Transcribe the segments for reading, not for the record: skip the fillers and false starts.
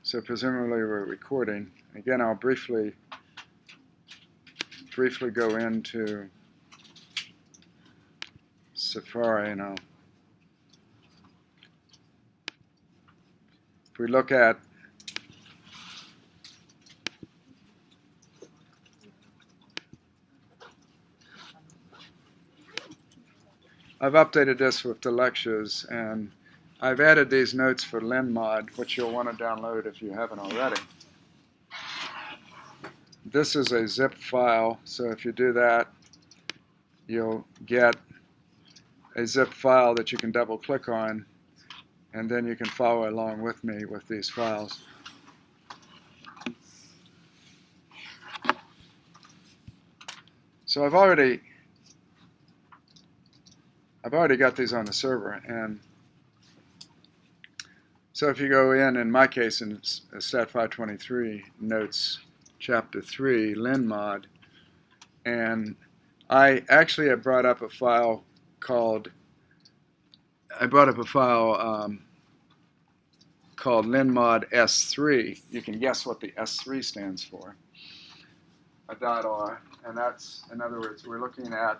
So presumably we're recording. Again, I'll briefly go into Safari, and if we look at I've updated this with the lectures, and I've added these notes for linmod, which you'll want to download if you haven't already. This is a zip file, so if you do that, you'll get a zip file that you can double click on, and then you can follow along with me with these files. So I've already got these on the server, and so if you go in my case, in Stat 523 notes chapter 3, linmod, and I actually have brought up a file called linmod S3. You can guess what the S3 stands for. A .r, and that's, in other words, we're looking at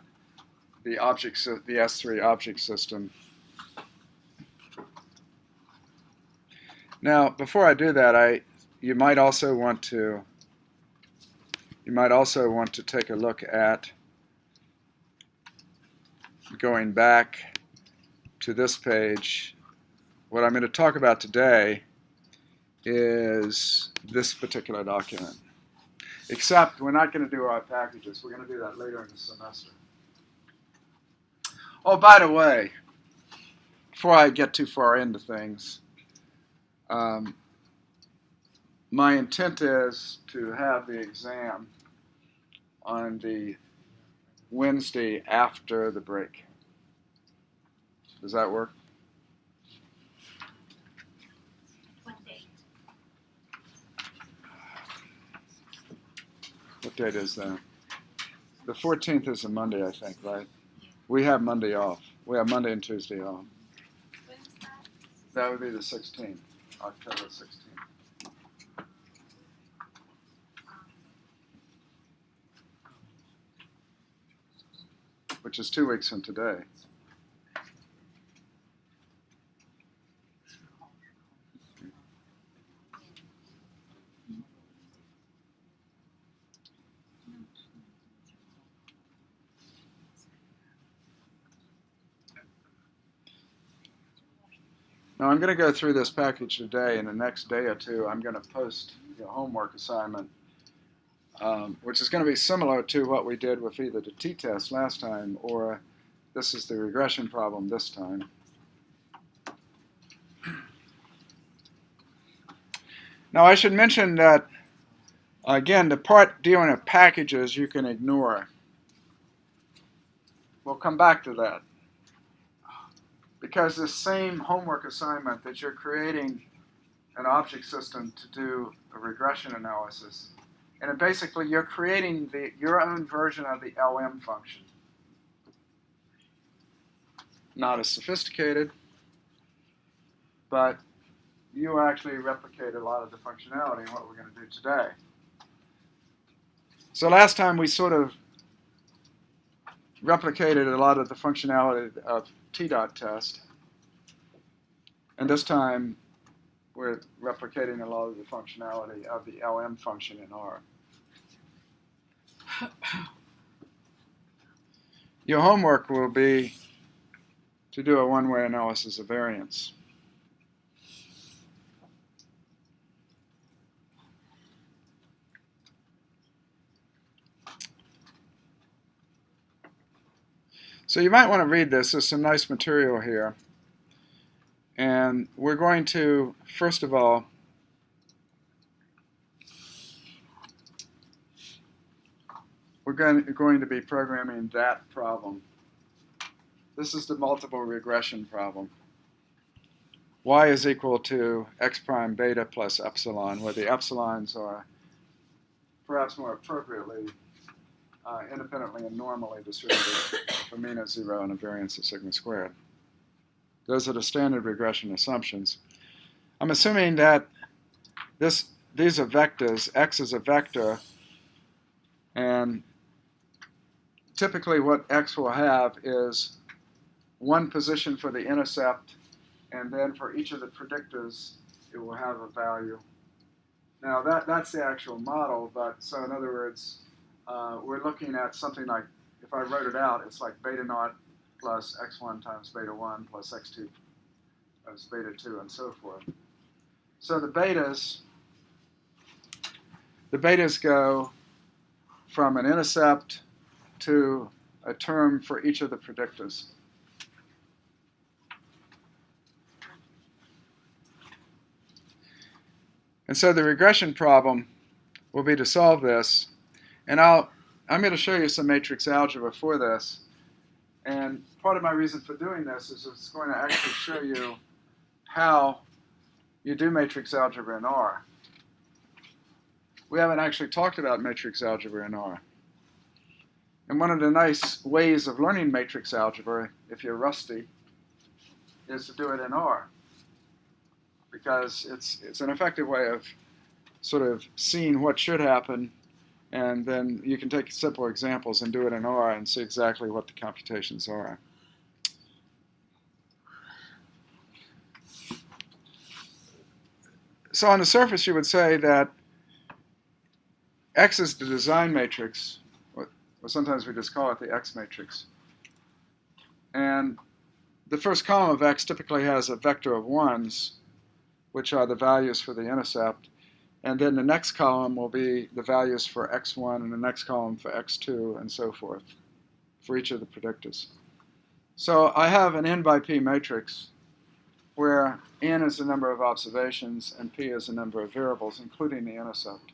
the S3 object system. Now, before I do that, you might also want to take a look at going back to this page. What I'm going to talk about today is this particular document. Except we're not going to do our packages. We're going to do that later in the semester. Oh, by the way, before I get too far into things, my intent is to have the exam on the Wednesday after the break. Does that work? What date? What date is that? The 14th is a Monday, I think, right? We have Monday off. We have Monday and Tuesday off. When is that? That would be the 16th, October 16th. Which is 2 weeks from today. Now I'm going to go through this package today, and the next day or two I'm going to post your homework assignment, which is going to be similar to what we did with either the t-test last time, or this is the regression problem this time. Now I should mention that, again, the part dealing with packages you can ignore. We'll come back to that. Because the same homework assignment that you're creating an object system to do a regression analysis, and basically you're creating your own version of the LM function. Not as sophisticated, but you actually replicate a lot of the functionality in what we're going to do today. So last time we sort of replicated a lot of the functionality of t-dot test, and this time we're replicating a lot of the functionality of the LM function in R. Your homework will be to do a one-way analysis of variance. So you might want to read this. There's some nice material here. And we're going to, first of all, we're going to be programming that problem. This is the multiple regression problem. Y is equal to x prime beta plus epsilon, where the epsilons are perhaps more appropriately independently and normally distributed for mean of 0 and a variance of sigma squared. Those are the standard regression assumptions. I'm assuming that these are vectors. X is a vector, and typically what X will have is one position for the intercept, and then for each of the predictors, it will have a value. Now that's the actual model, but so in other words, we're looking at something like, if I wrote it out, it's like beta naught plus x1 times beta 1 plus x2 times beta 2 and so forth. So the betas go from an intercept to a term for each of the predictors. And so the regression problem will be to solve this. And I'm going to show you some matrix algebra for this. And part of my reason for doing this is it's going to actually show you how you do matrix algebra in R. We haven't actually talked about matrix algebra in R. And one of the nice ways of learning matrix algebra, if you're rusty, is to do it in R. Because it's an effective way of sort of seeing what should happen, and then you can take simple examples and do it in R and see exactly what the computations are. So on the surface, you would say that X is the design matrix, or sometimes we just call it the X matrix. And the first column of X typically has a vector of 1s, which are the values for the intercept. And then the next column will be the values for x1 and the next column for x2 and so forth for each of the predictors. So I have an n by p matrix where n is the number of observations and p is the number of variables, including the intercept.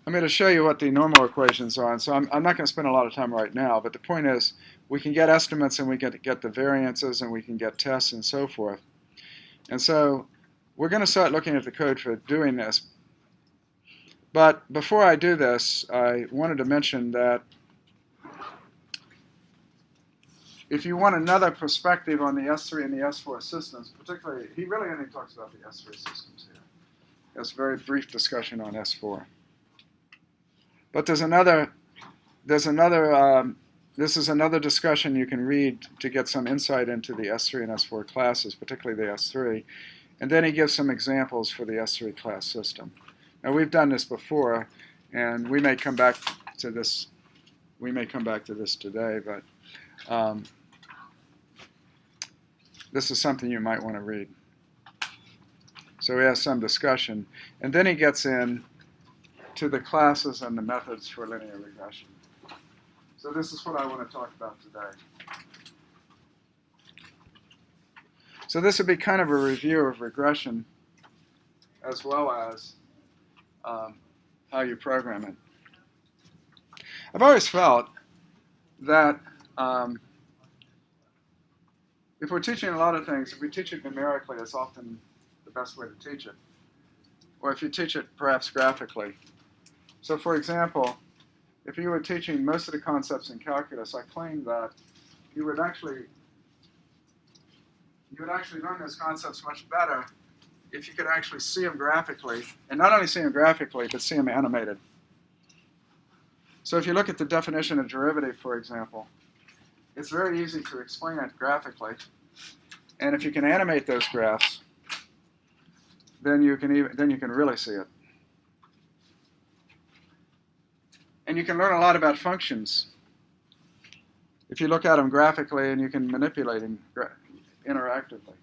I'm going to show you what the normal equations are, and so I'm not going to spend a lot of time right now, but the point is we can get estimates and we get the variances and we can get tests and so forth. And so we're going to start looking at the code for doing this. But before I do this, I wanted to mention that if you want another perspective on the S3 and the S4 systems, particularly, he really only talks about the S3 systems here. There's a very brief discussion on S4. But this is another discussion you can read to get some insight into the S3 and S4 classes, particularly the S3. And then he gives some examples for the S3 class system. Now we've done this before, and we may come back to this. We may come back to this today, but this is something you might want to read. So he has some discussion, and then he gets in to the classes and the methods for linear regression. So this is what I want to talk about today. So this would be kind of a review of regression as well as how you program it. I've always felt that if we're teaching a lot of things, if we teach it numerically, it's often the best way to teach it. Or if you teach it perhaps graphically. So for example, if you were teaching most of the concepts in calculus, I claim that you would actually learn those concepts much better if you could actually see them graphically, and not only see them graphically, but see them animated. So if you look at the definition of derivative, for example, it's very easy to explain it graphically, and if you can animate those graphs, then you can really see it. And you can learn a lot about functions if you look at them graphically and you can manipulate them interactively.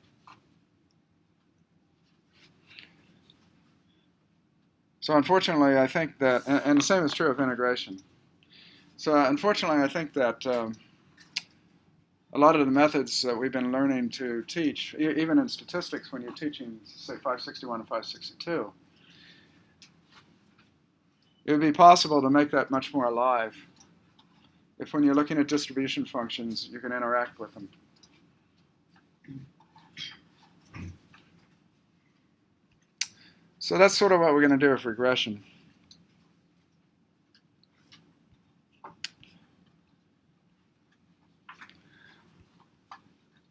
So unfortunately, I think that, and the same is true of integration. So unfortunately, I think that a lot of the methods that we've been learning to teach, even in statistics when you're teaching, say, 561 and 562, it would be possible to make that much more alive if when you're looking at distribution functions, you can interact with them. So that's sort of what we're going to do with regression.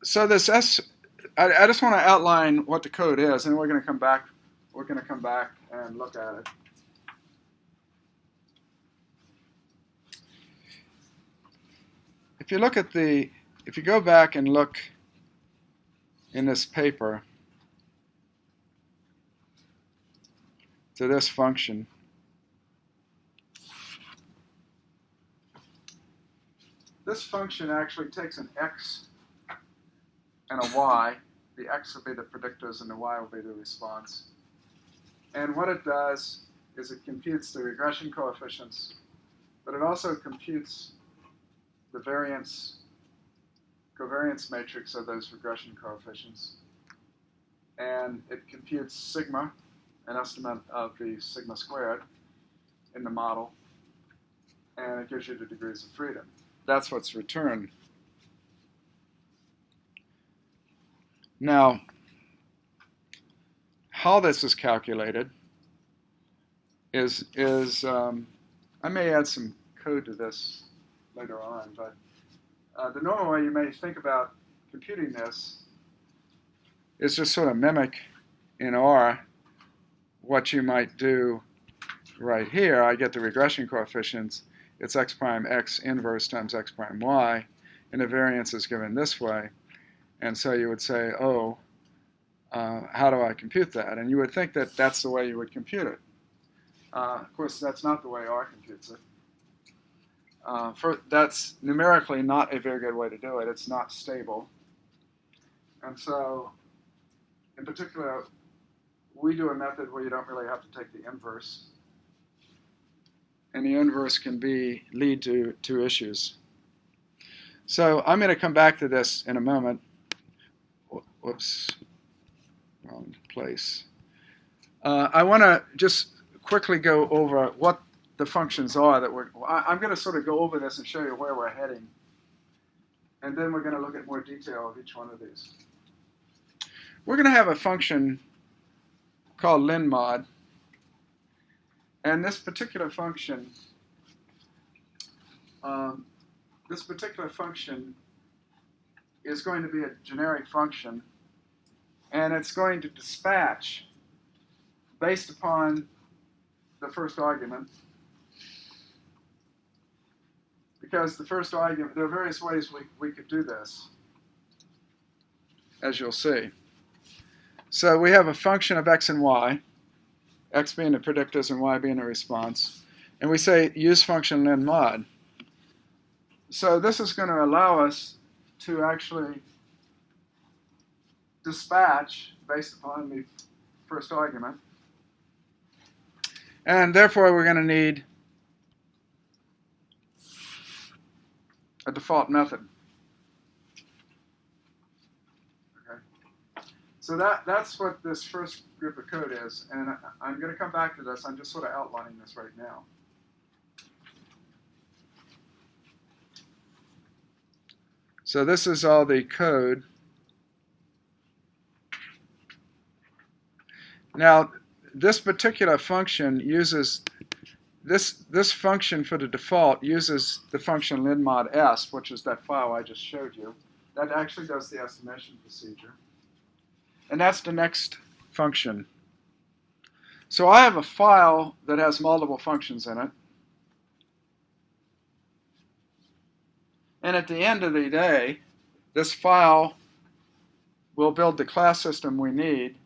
So this I just want to outline what the code is, and we're going to come back. We're going to come back and look at it. If you go back and look in this paper to this function, this function actually takes an x and a y. The x will be the predictors and the y will be the response. And what it does is it computes the regression coefficients, but it also computes the covariance matrix of those regression coefficients. And it computes sigma, an estimate of the sigma squared in the model, and it gives you the degrees of freedom. That's what's returned. Now, how this is calculated is I may add some code to this later on, but the normal way you may think about computing this is just sort of mimic in R what you might do right here. I get the regression coefficients. It's x prime x inverse times x prime y, and the variance is given this way. And so you would say, oh, how do I compute that? And you would think that that's the way you would compute it. Of course, that's not the way R computes it. That's numerically not a very good way to do it. It's not stable. And so, in particular, we do a method where you don't really have to take the inverse. And the inverse can lead to two issues. So I'm going to come back to this in a moment. Whoops, wrong place. I want to just quickly go over what the functions are that I'm going to sort of go over this and show you where we're heading. And then we're going to look at more detail of each one of these. We're going to have a function called linmod. And this particular function is going to be a generic function, and it's going to dispatch based upon the first argument. Because the first argument, there are various ways we could do this, as you'll see. So we have a function of x and y, x being the predictors and y being the response. And we say use function linmod. So this is going to allow us to actually dispatch based upon the first argument. And therefore we're going to need a default method. Okay. So that's what this first group of code is. And I'm going to come back to this. I'm just sort of outlining this right now. So this is all the code. Now, this particular function uses, this function for the default uses the function linmod s, which is that file I just showed you. That actually does the estimation procedure. And that's the next function. So I have a file that has multiple functions in it. And at the end of the day, this file will build the class system we need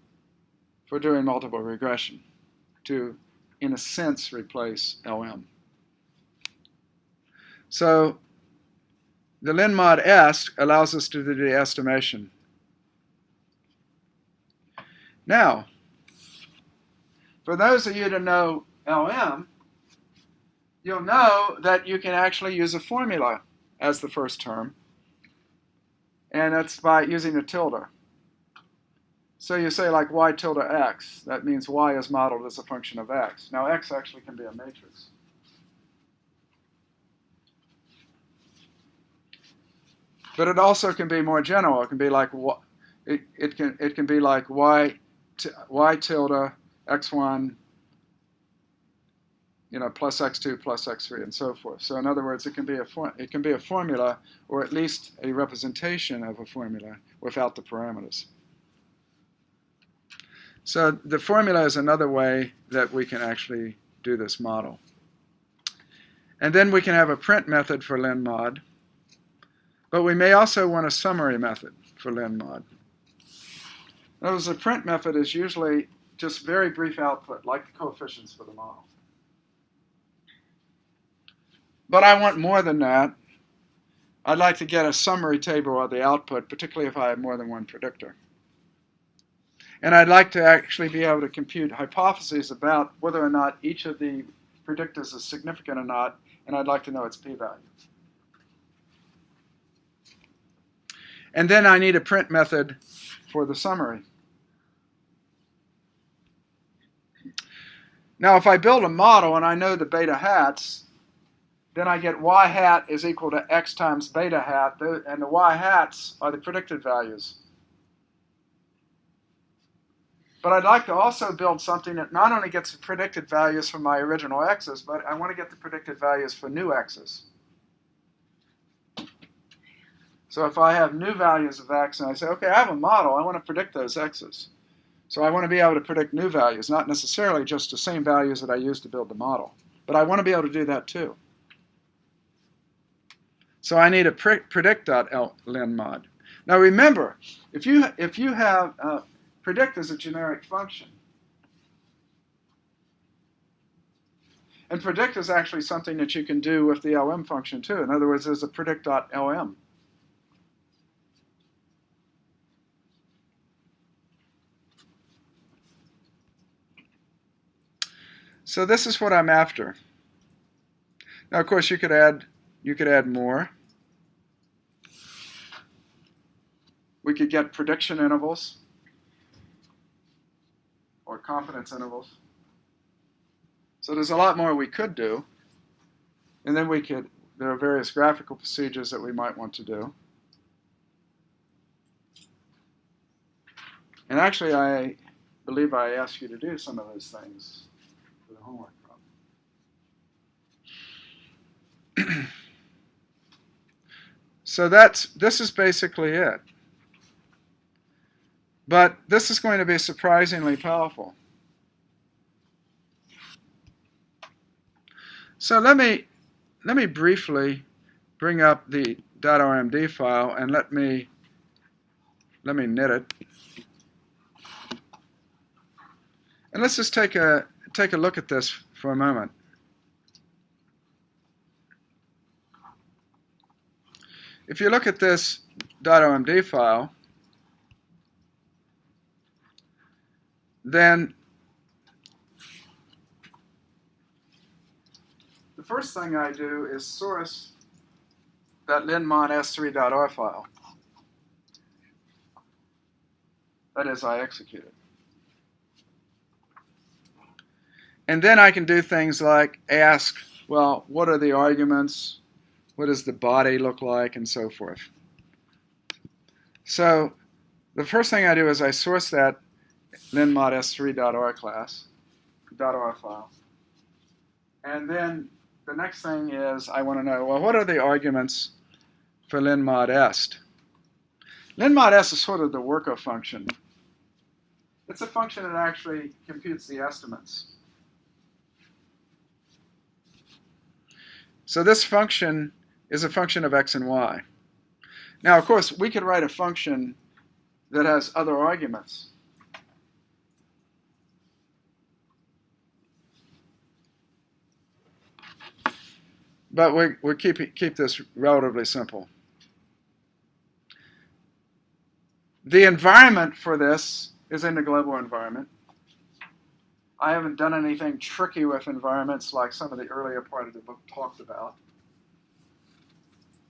for doing multiple regression to, in a sense, replace LM. So the linmod est allows us to do the estimation. Now, for those of you that know LM, you'll know that you can actually use a formula as the first term, and that's by using a tilde. So you say like y tilde x, that means y is modeled as a function of x. Now x actually can be a matrix. But it also can be more general. It can be like it can be like y tilde x1 plus x2 plus x3 and so forth. So in other words, it can be a formula, or at least a representation of a formula without the parameters. So the formula is another way that we can actually do this model. And then we can have a print method for linmod, but we may also want a summary method for linmod. Notice the print method is usually just very brief output, like the coefficients for the model. But I want more than that. I'd like to get a summary table of the output, particularly if I have more than one predictor. And I'd like to actually be able to compute hypotheses about whether or not each of the predictors is significant or not, and I'd like to know its p-value. And then I need a print method for the summary. Now, if I build a model and I know the beta hats, then I get y hat is equal to x times beta hat, and the y hats are the predicted values. But I'd like to also build something that not only gets the predicted values for my original x's, but I want to get the predicted values for new x's. So if I have new values of x and I say, okay, I have a model, I want to predict those x's. So I want to be able to predict new values, not necessarily just the same values that I used to build the model. But I want to be able to do that too. So I need a predict.linmod. Now remember, if you have predict as a generic function, and predict is actually something that you can do with the lm function too. In other words, there's a predict.lm. So this is what I'm after. Now, of course, you could add more. We could get prediction intervals or confidence intervals. So there's a lot more we could do. And then there are various graphical procedures that we might want to do. And actually, I believe I asked you to do some of those things for the homework problem. So this is basically it. But this is going to be surprisingly powerful. So let me briefly bring up the .rmd file and let me knit it. And let's just take a look at this for a moment. If you look at this .rmd file, then the first thing I do is source that linmod s3.r file. That is, I execute it. And then I can do things like ask, well, what are the arguments? What does the body look like? And so forth. So the first thing I do is I source that linmod s3.r .r file. And then the next thing is I want to know, well, what are the arguments for linmod est? Linmod est is sort of the worker function. It's a function that actually computes the estimates. So this function is a function of x and y. Now, of course, we could write a function that has other arguments. But we keep this relatively simple. The environment for this is in the global environment. I haven't done anything tricky with environments like some of the earlier part of the book talked about.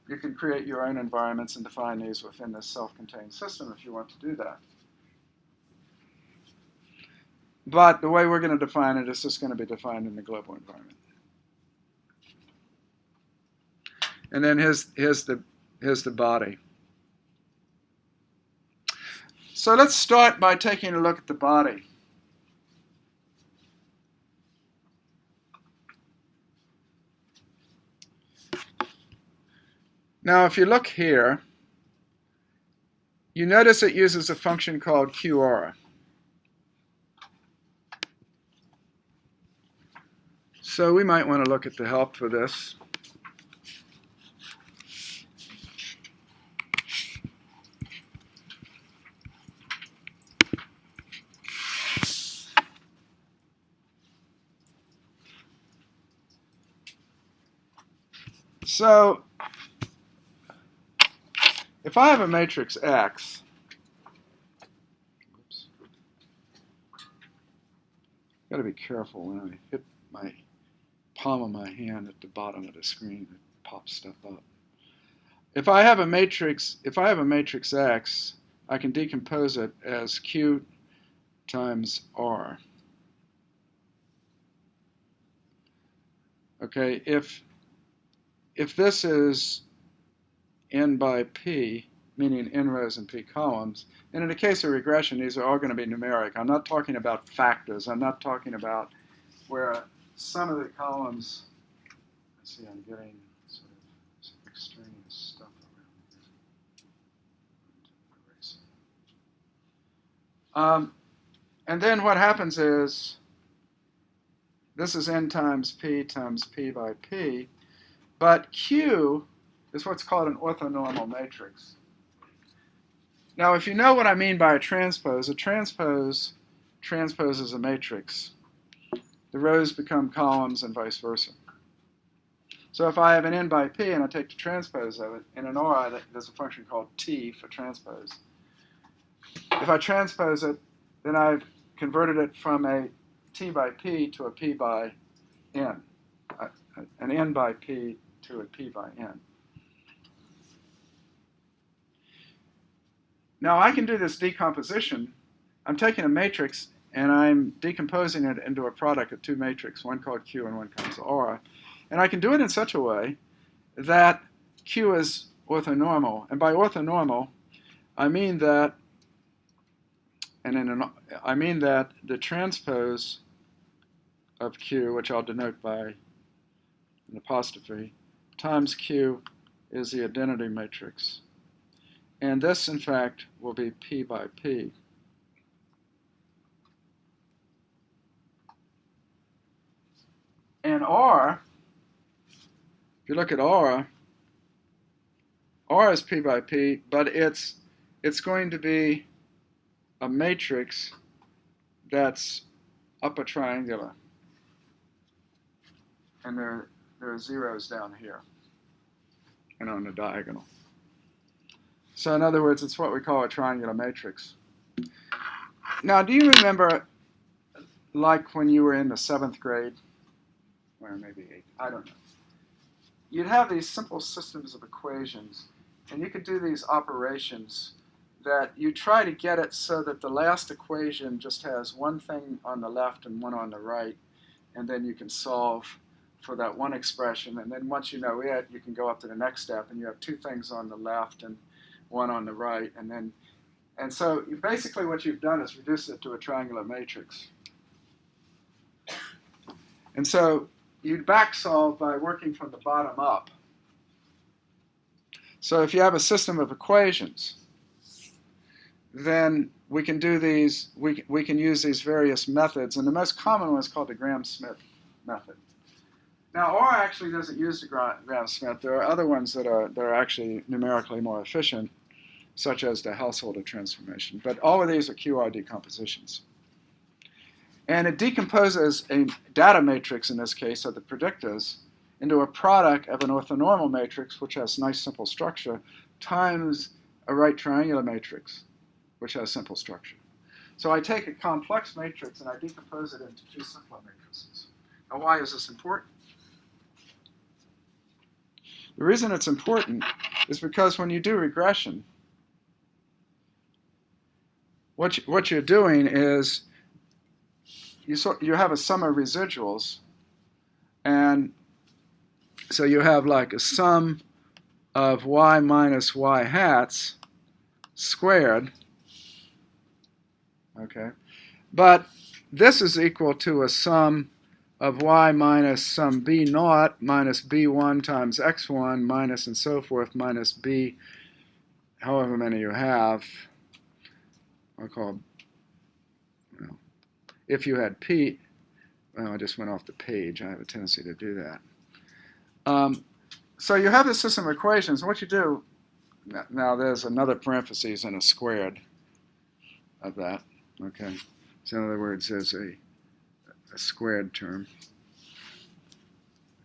You can create your own environments and define these within this self-contained system if you want to do that. But the way we're going to define it is just going to be defined in the global environment. And then here's the body. So let's start by taking a look at the body. Now, if you look here, you notice it uses a function called QR. So we might want to look at the help for this. So if I have a matrix X, got to be careful when I hit my palm of my hand at the bottom of the screen, it pops stuff up. If I have a matrix X, I can decompose it as Q times R. Okay, if this is n by p, meaning n rows and p columns, and in the case of regression, these are all going to be numeric. I'm not talking about factors. I'm not talking about where some of the columns, let's see, I'm getting sort of some extraneous stuff around here. And then what happens is, this is n times p by p, but Q is what's called an orthonormal matrix. Now, if you know what I mean by a transpose transposes a matrix. The rows become columns and vice versa. So if I have an n by p and I take the transpose of it, in an OR, there's a function called t for transpose. If I transpose it, then I've converted it from a t by p to a p by n, an n by p to a p by n. Now I can do this decomposition. I'm taking a matrix and I'm decomposing it into a product of two matrices, one called Q and one called R. And I can do it in such a way that Q is orthonormal. And by orthonormal, I mean that, I mean that the transpose of Q, which I'll denote by an apostrophe, times Q is the identity matrix. And this, in fact, will be P by P. And R, if you look at R is P by P, but it's going to be a matrix that's upper triangular. And there are zeros down here and on the diagonal. So in other words, it's what we call a triangular matrix. Now, do you remember, like when you were in the 7th grade, or maybe 8th, I don't know, you'd have these simple systems of equations, and you could do these operations that you try to get it so that the last equation just has one thing on the left and one on the right, and then you can solve for that one expression, and then once you know it, you can go up to the next step, and you have two things on the left and one on the right, and so basically what you've done is reduce it to a triangular matrix. And so you'd back solve by working from the bottom up. So if you have a system of equations, then we can do these, we can use these various methods, and the most common one is called the Gram-Schmidt method. Now, R actually doesn't use the Gram-Schmidt. There are other ones that are actually numerically more efficient, such as the Householder transformation. But all of these are QR decompositions. And it decomposes a data matrix, in this case, of the predictors, into a product of an orthonormal matrix, which has nice simple structure, times a right triangular matrix, which has simple structure. So I take a complex matrix and I decompose it into two simpler matrices. Now, why is this important? The reason it's important is because when you do regression, what you're doing is you have a sum of residuals, and so you have like a sum of y minus y hats squared, okay? But this is equal to a sum of y minus some b naught minus b1 times x1 minus and so forth minus b, however many you have. I'll call, if you had p, well, I just went off the page. I have a tendency to do that. So you have this system of equations. What you do, now there's another parentheses and a squared of that. Okay. So in other words, there's a squared term.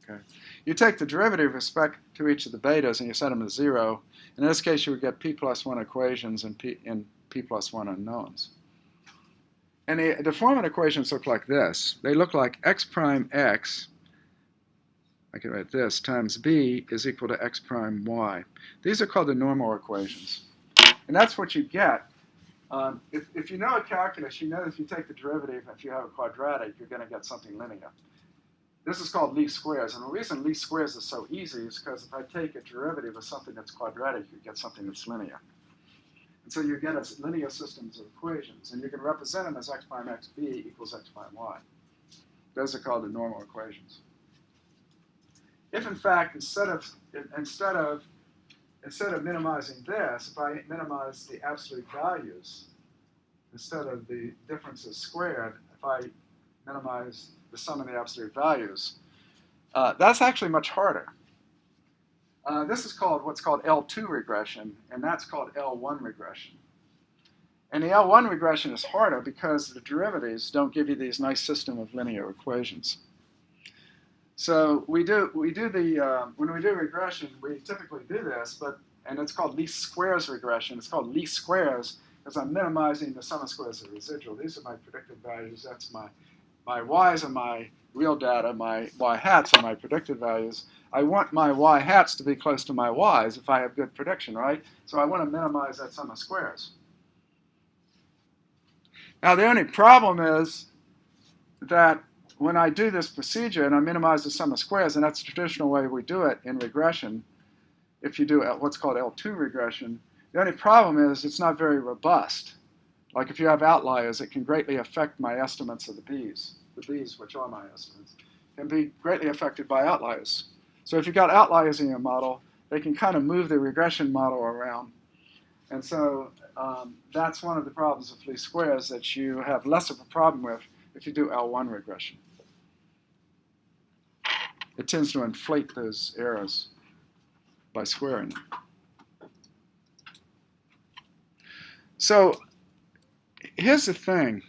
Okay. You take the derivative with respect to each of the betas and you set them to 0. In this case, you would get p plus 1 equations and p plus 1 unknowns. And the deformant equations look like this. They look like x prime x, I can write this, times b is equal to x prime y. These are called the normal equations. And that's what you get. If you know a calculus, you know if you take the derivative, if you have a quadratic, you're going to get something linear. This is called least squares. And the reason least squares is so easy is because if I take a derivative of something that's quadratic, you get something that's linear. And so you get a linear systems of equations. And you can represent them as x prime xb equals x prime y. Those are called the normal equations. If, in fact, instead of minimizing this, if I minimize the absolute values, instead of the differences squared, if I minimize the sum of the absolute values, that's actually much harder. This is called what's called L2 regression, and that's called L1 regression. And the L1 regression is harder because the derivatives don't give you these nice system of linear equations. So when we do regression, we typically do this, and it's called least squares regression. It's called least squares because I'm minimizing the sum of squares of the residual. These are my predicted values. That's my y's are my real data. My y hats are my predicted values. I want my y hats to be close to my y's if I have good prediction, right? So I want to minimize that sum of squares. Now the only problem is that when I do this procedure and I minimize the sum of squares, and that's the traditional way we do it in regression, if you do what's called L2 regression, the only problem is it's not very robust. Like if you have outliers, it can greatly affect my estimates of the b's. The b's, which are my estimates, can be greatly affected by outliers. So if you've got outliers in your model, they can kind of move the regression model around. And so that's one of the problems with least squares that you have less of a problem with if you do L1 regression. It tends to inflate those errors by squaring them. So here's the thing.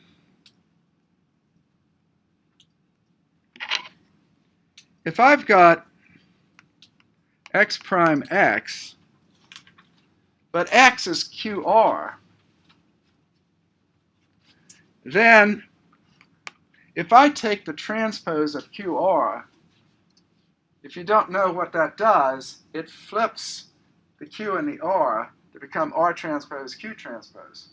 If I've got x prime x, but x is QR, then if I take the transpose of QR, if you don't know what that does, it flips the Q and the R to become R transpose Q transpose.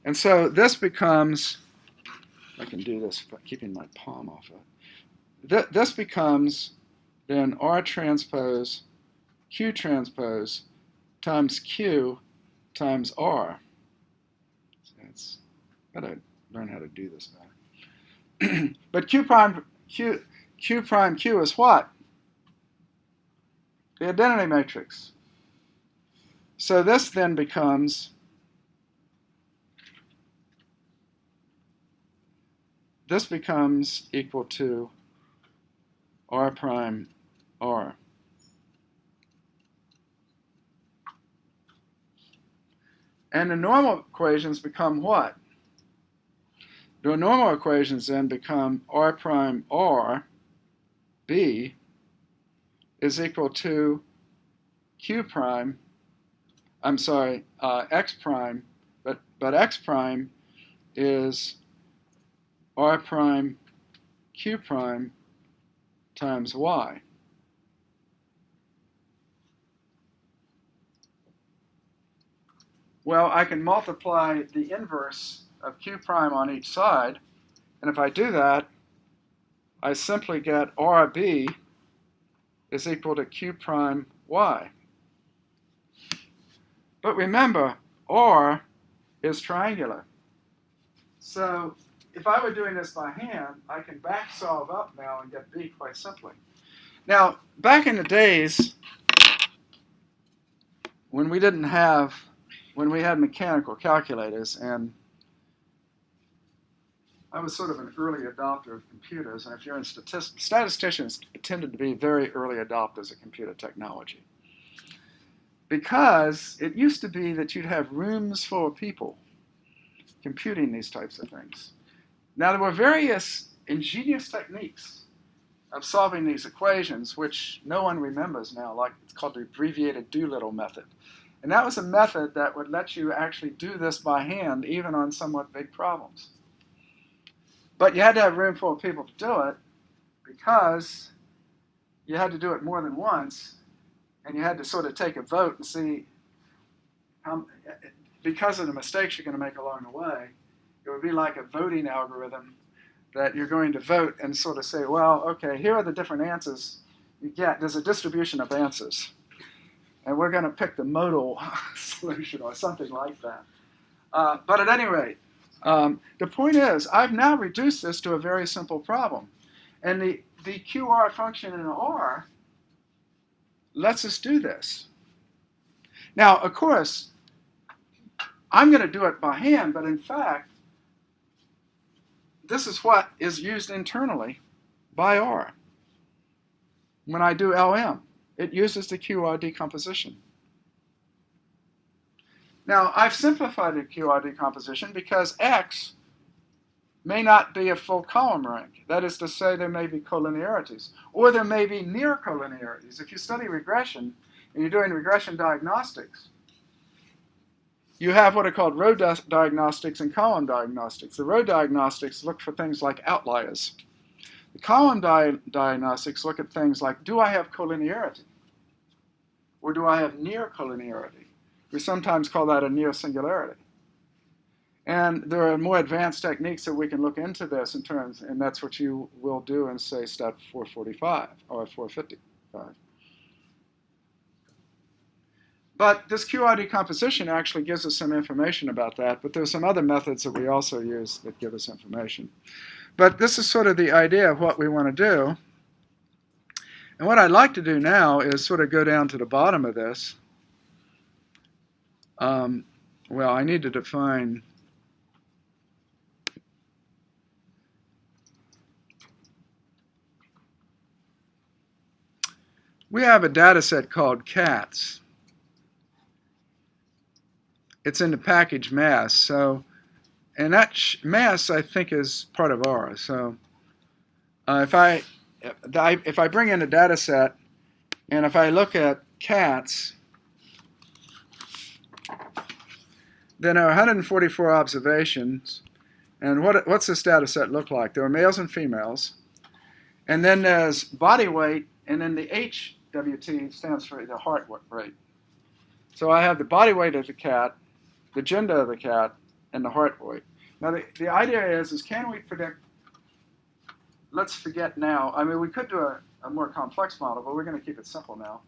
And so this becomes, I can do this by keeping my palm off it. This becomes then R transpose Q transpose times Q times R. So it's gotta learn how to do this better. But Q prime Q is what? The identity matrix. So this then becomes equal to R prime R. And the normal equations become what? The normal equations then become R prime R B is equal to Q prime, X prime, but X prime is R prime Q prime times Y. Well, I can multiply the inverse of Q prime on each side, and if I do that, I simply get RB is equal to Q prime Y. But remember, R is triangular. So if I were doing this by hand, I can back solve up now and get B quite simply. Now, back in the days when we had mechanical calculators, and I was sort of an early adopter of computers, and if you're in statistics, statisticians tended to be very early adopters of computer technology. Because it used to be that you'd have rooms full of people computing these types of things. Now, there were various ingenious techniques of solving these equations, which no one remembers now, like it's called the abbreviated Doolittle method. And that was a method that would let you actually do this by hand, even on somewhat big problems. But you had to have a room full of people to do it, because you had to do it more than once, and you had to sort of take a vote and see how, because of the mistakes you're going to make along the way, it would be like a voting algorithm that you're going to vote and sort of say, well, okay, here are the different answers you get. There's a distribution of answers, and we're going to pick the modal solution or something like that. But at any rate, the point is, I've now reduced this to a very simple problem. And the QR function in R lets us do this. Now, of course, I'm going to do it by hand, but in fact, this is what is used internally by R. When I do LM, it uses the QR decomposition. Now, I've simplified the QR decomposition because X may not be a full column rank. That is to say, there may be collinearities, or there may be near collinearities. If you study regression, and you're doing regression diagnostics, you have what are called row diagnostics and column diagnostics. The row diagnostics look for things like outliers. The column diagnostics look at things like, do I have collinearity? Or do I have near collinearity? We sometimes call that a near singularity. And there are more advanced techniques that we can look into this in terms, and that's what you will do in, say, step 445 or 455. But this QR decomposition actually gives us some information about that, but there's some other methods that we also use that give us information. But this is sort of the idea of what we want to do. And what I'd like to do now is sort of go down to the bottom of this. Well, I need to define we have a data set called CATS. It's in the package mass, so, and that mass I think is part of R. So if I bring in a data set, and if I look at CATS, then there are 144 observations. And what's this data set look like? There are males and females. And then there's body weight, and then the HWT stands for the heart rate. So I have the body weight of the cat, the gender of the cat, and the heart rate. Now the idea is can we predict, let's forget now, I mean we could do a more complex model, but we're going to keep it simple now.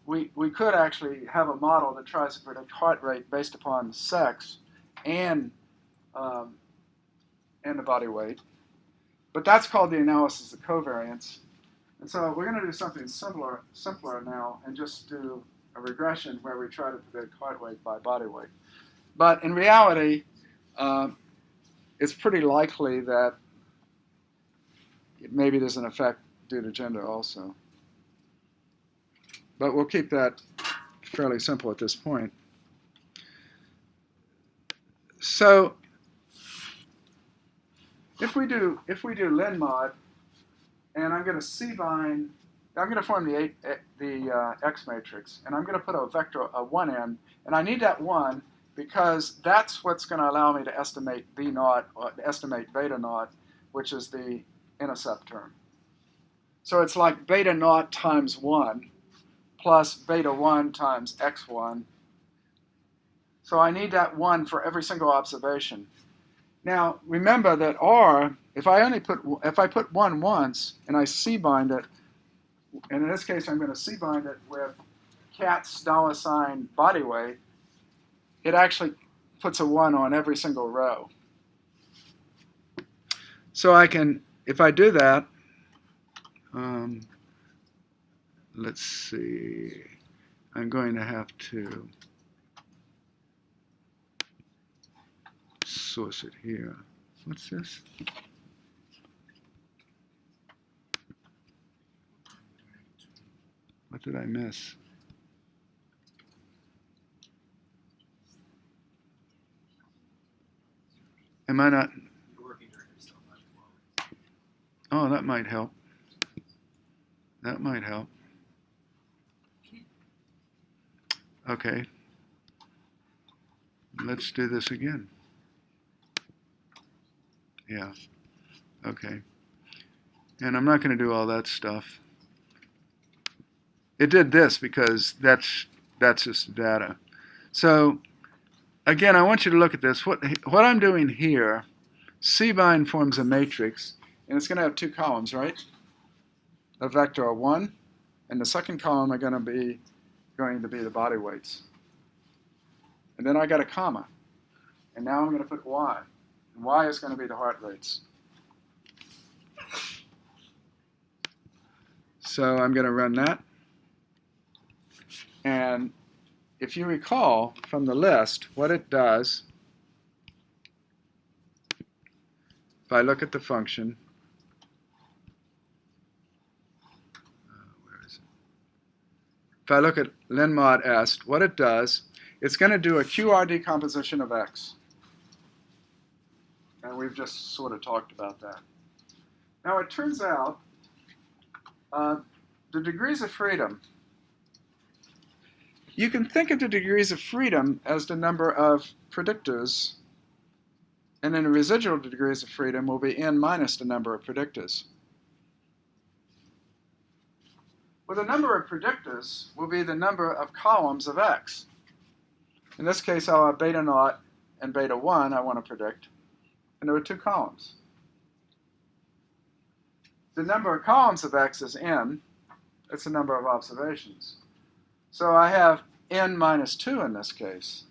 We could actually have a model that tries to predict heart rate based upon sex and the body weight. But that's called the analysis of covariance. And so we're going to do something simpler now and just do a regression where we try to predict heart rate by body weight. But in reality, it's pretty likely that maybe there's an effect due to gender also. But we'll keep that fairly simple at this point. So if we do linmod, and I'm going to C-bind, I'm going to form the X matrix, and I'm going to put a vector, a 1 in, and I need that 1 because that's what's going to allow me to estimate B naught, or estimate beta naught, which is the intercept term. So it's like beta naught times 1 plus beta 1 times x1. So I need that 1 for every single observation. Now remember that R, if I put 1 once and I C-bind it, and in this case I'm going to C-bind it with cat's $ body weight, it actually puts a 1 on every single row. So I can, if I do that, let's see, I'm going to have to source it here. What's this? What did I miss? Am I not? Oh, that might help. That might help. Okay. Let's do this again. Yeah. Okay. And I'm not going to do all that stuff. It did this because that's just data. So again, I want you to look at this. What I'm doing here, C-bind forms a matrix, and it's going to have two columns, right? A vector of 1, and the second column are going to be the body weights. And then I got a comma. And now I'm going to put y. And y is going to be the heart rates. So I'm going to run that. And if you recall from the list, what it does, if I look at the function, where is it? If I look at linmod est, what it does, it's going to do a QR decomposition of x. And we've just sort of talked about that. Now it turns out the degrees of freedom, you can think of the degrees of freedom as the number of predictors, and then the residual degrees of freedom will be n minus the number of predictors. Well, the number of predictors will be the number of columns of x. In this case, I'll have beta naught and beta 1 I want to predict, and there are two columns. The number of columns of x is n. It's the number of observations. So I have n minus 2 in this case.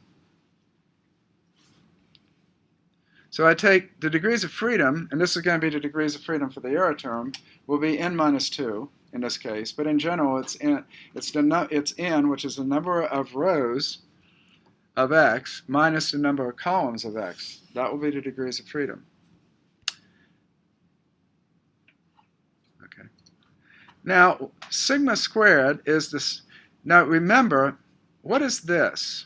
So I take the degrees of freedom, and this is going to be the degrees of freedom for the error term, will be n minus 2 in this case. But in general, it's n, which is the number of rows of x minus the number of columns of x. That will be the degrees of freedom. Okay. Now, sigma squared is this. Now, remember, what is this?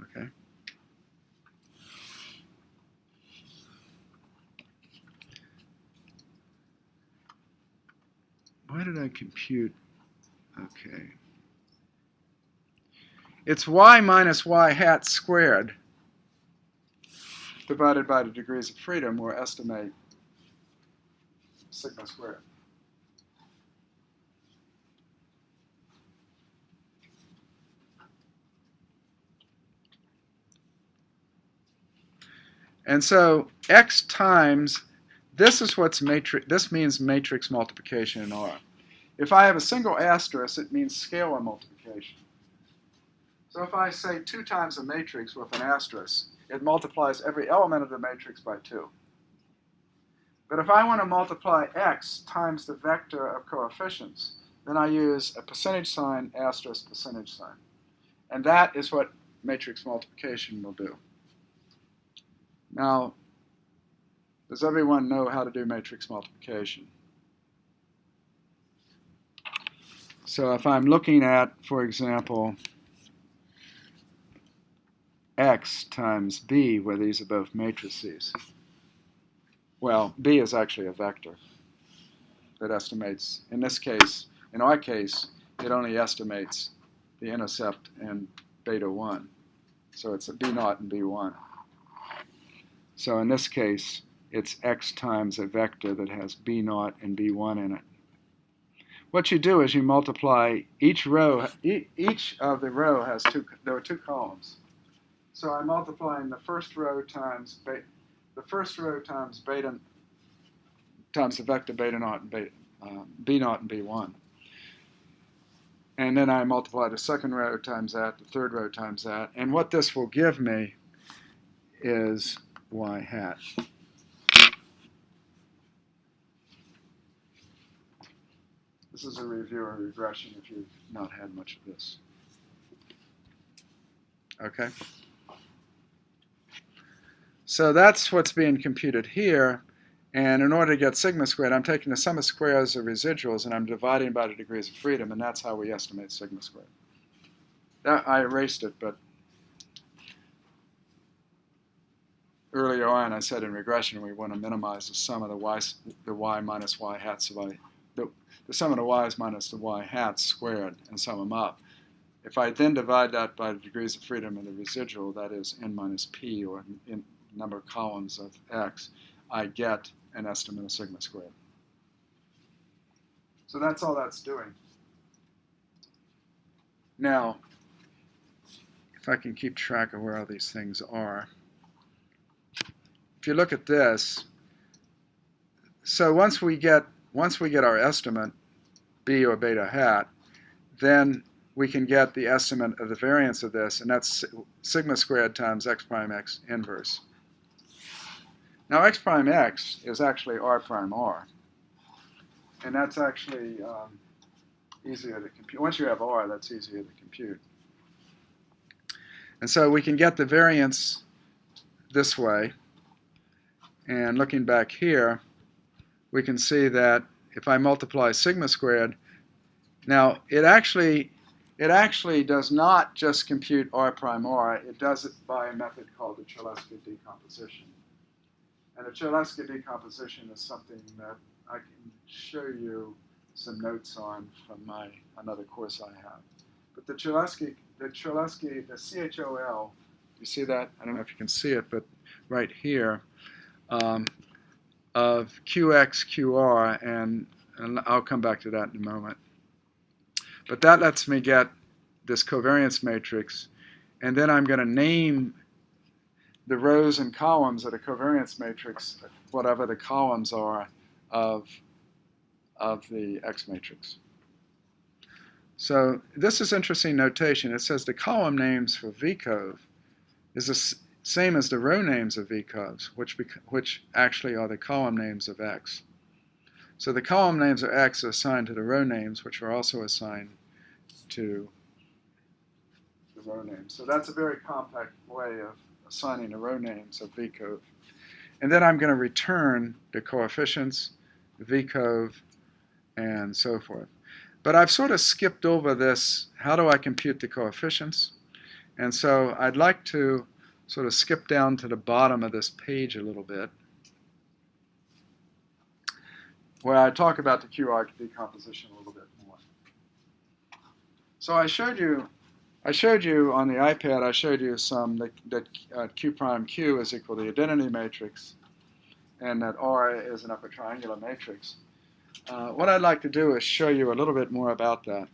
Okay. Why did I compute? Okay. It's y minus y hat squared divided by the degrees of freedom, or estimate sigma squared. And so x times, this is what's matrix, this means matrix multiplication in R. If I have a single asterisk, it means scalar multiplication. So if I say 2 times a matrix with an asterisk, it multiplies every element of the matrix by 2. But if I want to multiply x times the vector of coefficients, then I use a percentage sign, asterisk, percentage sign. And that is what matrix multiplication will do. Now, does everyone know how to do matrix multiplication? So if I'm looking at, for example, x times b, where these are both matrices. Well, b is actually a vector that estimates, in this case, in our case, it only estimates the intercept and beta 1. So it's a b naught and b1. So in this case, it's x times a vector that has b naught and b1 in it. What you do is you multiply each row, each of the row has there are two columns. So I'm multiplying the first row times beta, times the vector beta naught and b naught and b1. And then I multiply the second row times that, the third row times that. And what this will give me is y hat. This is a review of regression if you've not had much of this. Okay? So that's what's being computed here. And in order to get sigma squared, I'm taking the sum of squares of residuals and I'm dividing by the degrees of freedom, and that's how we estimate sigma squared. I erased it, but earlier on I said in regression we want to minimize the sum of the y minus y hats the sum of the y's minus the y hats squared and sum them up. If I then divide that by the degrees of freedom of the residual, that is n minus p, or in number of columns of x, I get an estimate of sigma squared. So that's all that's doing. Now, if I can keep track of where all these things are. If you look at this, so once we get our estimate, b or beta hat, then we can get the estimate of the variance of this, and that's sigma squared times x prime x inverse. Now x prime x is actually r prime r, and that's actually easier to compute. Once you have r, that's easier to compute. And so we can get the variance this way, and looking back here, we can see that if I multiply sigma squared, now it actually does not just compute r prime r, it does it by a method called the Cholesky decomposition. And the Cholesky decomposition is something that I can show you some notes on from another course I have. But the Cholesky, the CHOL, you see that? I don't know if you can see it, but right here, of QX, QR, and I'll come back to that in a moment. But that lets me get this covariance matrix, and then I'm going to name the rows and columns of the covariance matrix, whatever the columns are of the X matrix. So this is interesting notation. It says the column names for VCOV is the same as the row names of VCOVs, which actually are the column names of X. So the column names of X are assigned to the row names, which are also assigned to the row names. So that's a very compact way of assigning the row names of VCOV. And then I'm going to return the coefficients, VCOV, and so forth. But I've sort of skipped over this, how do I compute the coefficients? And so I'd like to sort of skip down to the bottom of this page a little bit, where I talk about the QR decomposition a little bit more. So I showed you on the iPad, I showed you that Q prime Q is equal to the identity matrix, and that R is an upper triangular matrix. What I'd like to do is show you a little bit more about that.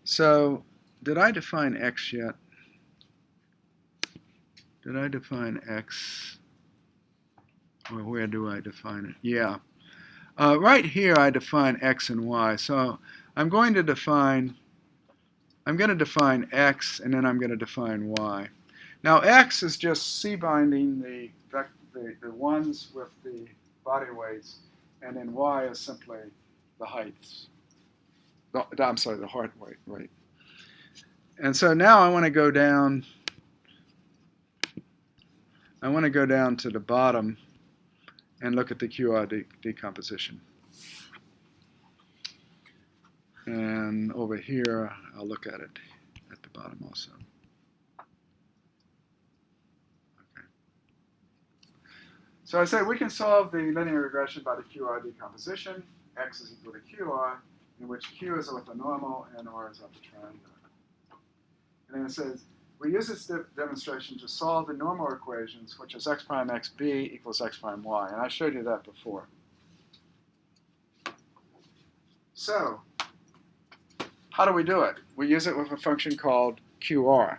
So, did I define X yet? Did I define X? Or where do I define it? Yeah. Right here I define X and Y. So I'm going to define X, and then I'm going to define Y. Now X is just C-binding the ones with the body weights, and then Y is simply the heights. I'm sorry, the heart weight, right. And so now I want to go down to the bottom and look at the QR decomposition. And over here, I'll look at it at the bottom also. Okay. So I say we can solve the linear regression by the QR decomposition. X is equal to QR, in which Q is orthonormal and R is triangular. And then it says, we use this demonstration to solve the normal equations, which is x prime xb equals x prime y. And I showed you that before. So, how do we do it? We use it with a function called QR.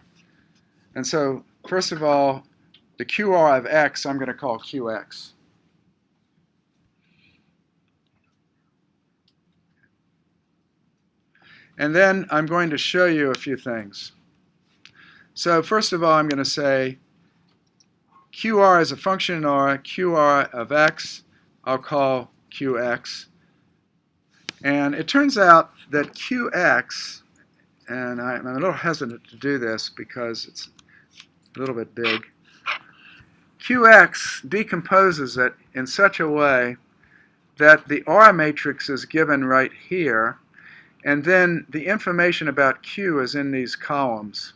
And so, first of all, the QR of x I'm going to call QX. And then I'm going to show you a few things. So first of all, I'm going to say QR is a function in R, QR of x, I'll call QX. And it turns out that QX, and I'm a little hesitant to do this because it's a little bit big, QX decomposes it in such a way that the R matrix is given right here, and then the information about Q is in these columns.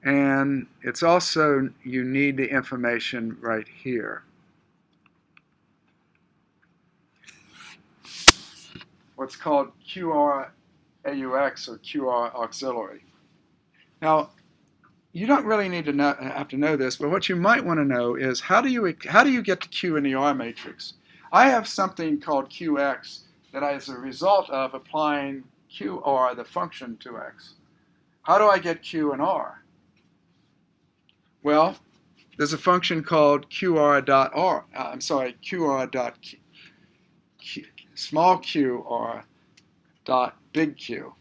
And it's also, you need the information right here. What's called QR AUX or QR auxiliary. Now, you don't really need to have to know this, but what you might want to know is how do you get the Q in the R matrix? I have something called QX that is a result of applying QR, the function, to X. How do I get Q in R? Well, there's a function called QR.R. Small q r dot big Q.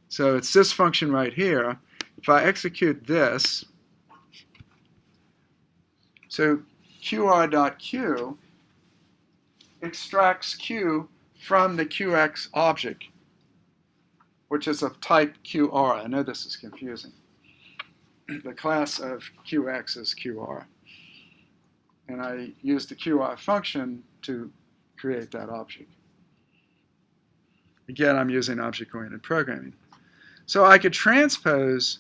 So it's this function right here. If I execute this, so QR.Q extracts Q from the QX object, which is of type QR. I know this is confusing. The class of QX is QR. And I use the QR function to create that object. Again, I'm using object-oriented programming. So I could transpose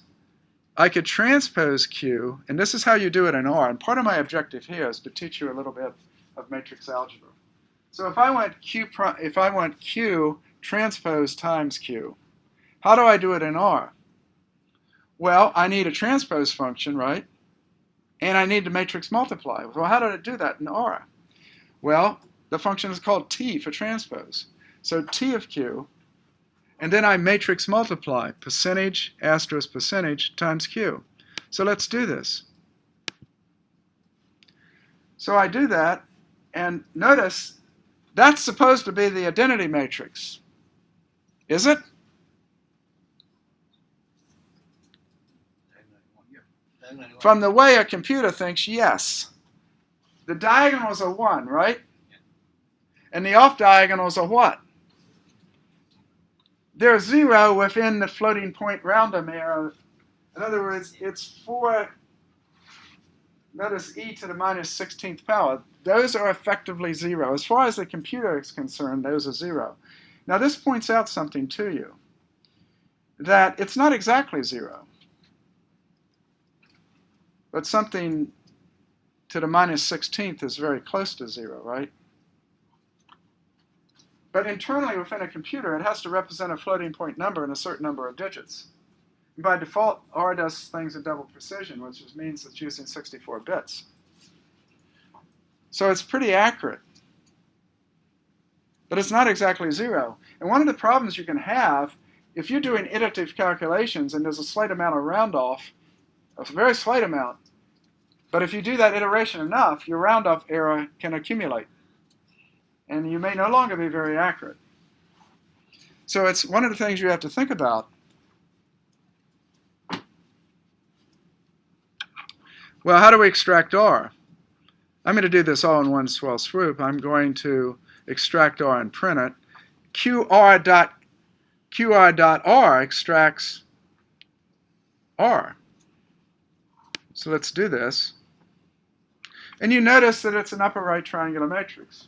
Q, and this is how you do it in R. And part of my objective here is to teach you a little bit of matrix algebra. So if I want Q transpose times Q, how do I do it in R? Well, I need a transpose function, right? And I need to matrix multiply. Well, how do I do that in R? Well, the function is called T for transpose. So T of Q, and then I matrix multiply, percentage, asterisk percentage, times Q. So let's do this. So I do that, and notice that's supposed to be the identity matrix. Is it? From the way a computer thinks, yes. The diagonals are 1, right? And the off diagonals are what? They're 0 within the floating point random error. In other words, it's 4, notice e to the minus 16th power. Those are effectively 0. As far as the computer is concerned, those are 0. Now this points out something to you, that it's not exactly 0. But something to the minus 16th is very close to 0, right? But internally within a computer, it has to represent a floating point number and a certain number of digits. And by default, R does things at double precision, which means it's using 64 bits. So it's pretty accurate. But it's not exactly 0. And one of the problems you can have, if you're doing iterative calculations and there's a slight amount of round off, a very slight amount, but if you do that iteration enough, your round off error can accumulate. And you may no longer be very accurate. So it's one of the things you have to think about. Well, how do we extract R? I'm going to do this all in one swell swoop. I'm going to extract R and print it. QR.R extracts R. So let's do this. And you notice that it's an upper right triangular matrix.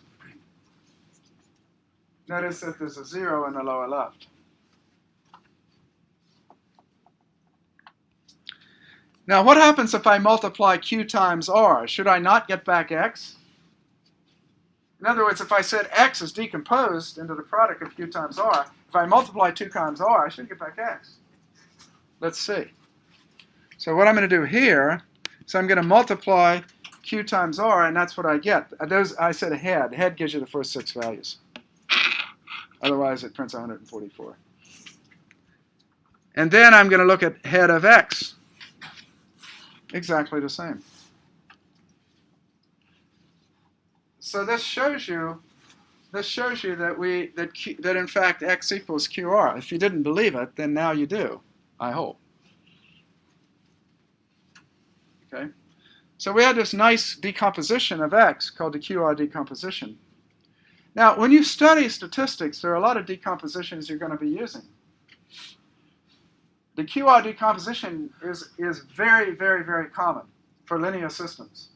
Notice that there's a 0 in the lower left. Now, what happens if I multiply Q times R? Should I not get back X? In other words, if I said X is decomposed into the product of Q times R, if I multiply 2 times R, I should get back X. Let's see. So what I'm going to do here is I'm going to multiply Q times R, and that's what I get. I said head. Head gives you the first 6 values. Otherwise, it prints 144. And then I'm going to look at head of X. Exactly the same. So this shows you that in fact X equals QR. If you didn't believe it, then now you do, I hope. Okay. So we had this nice decomposition of x called the QR decomposition. Now, when you study statistics, there are a lot of decompositions you're going to be using. The QR decomposition is very, very, very common for linear systems.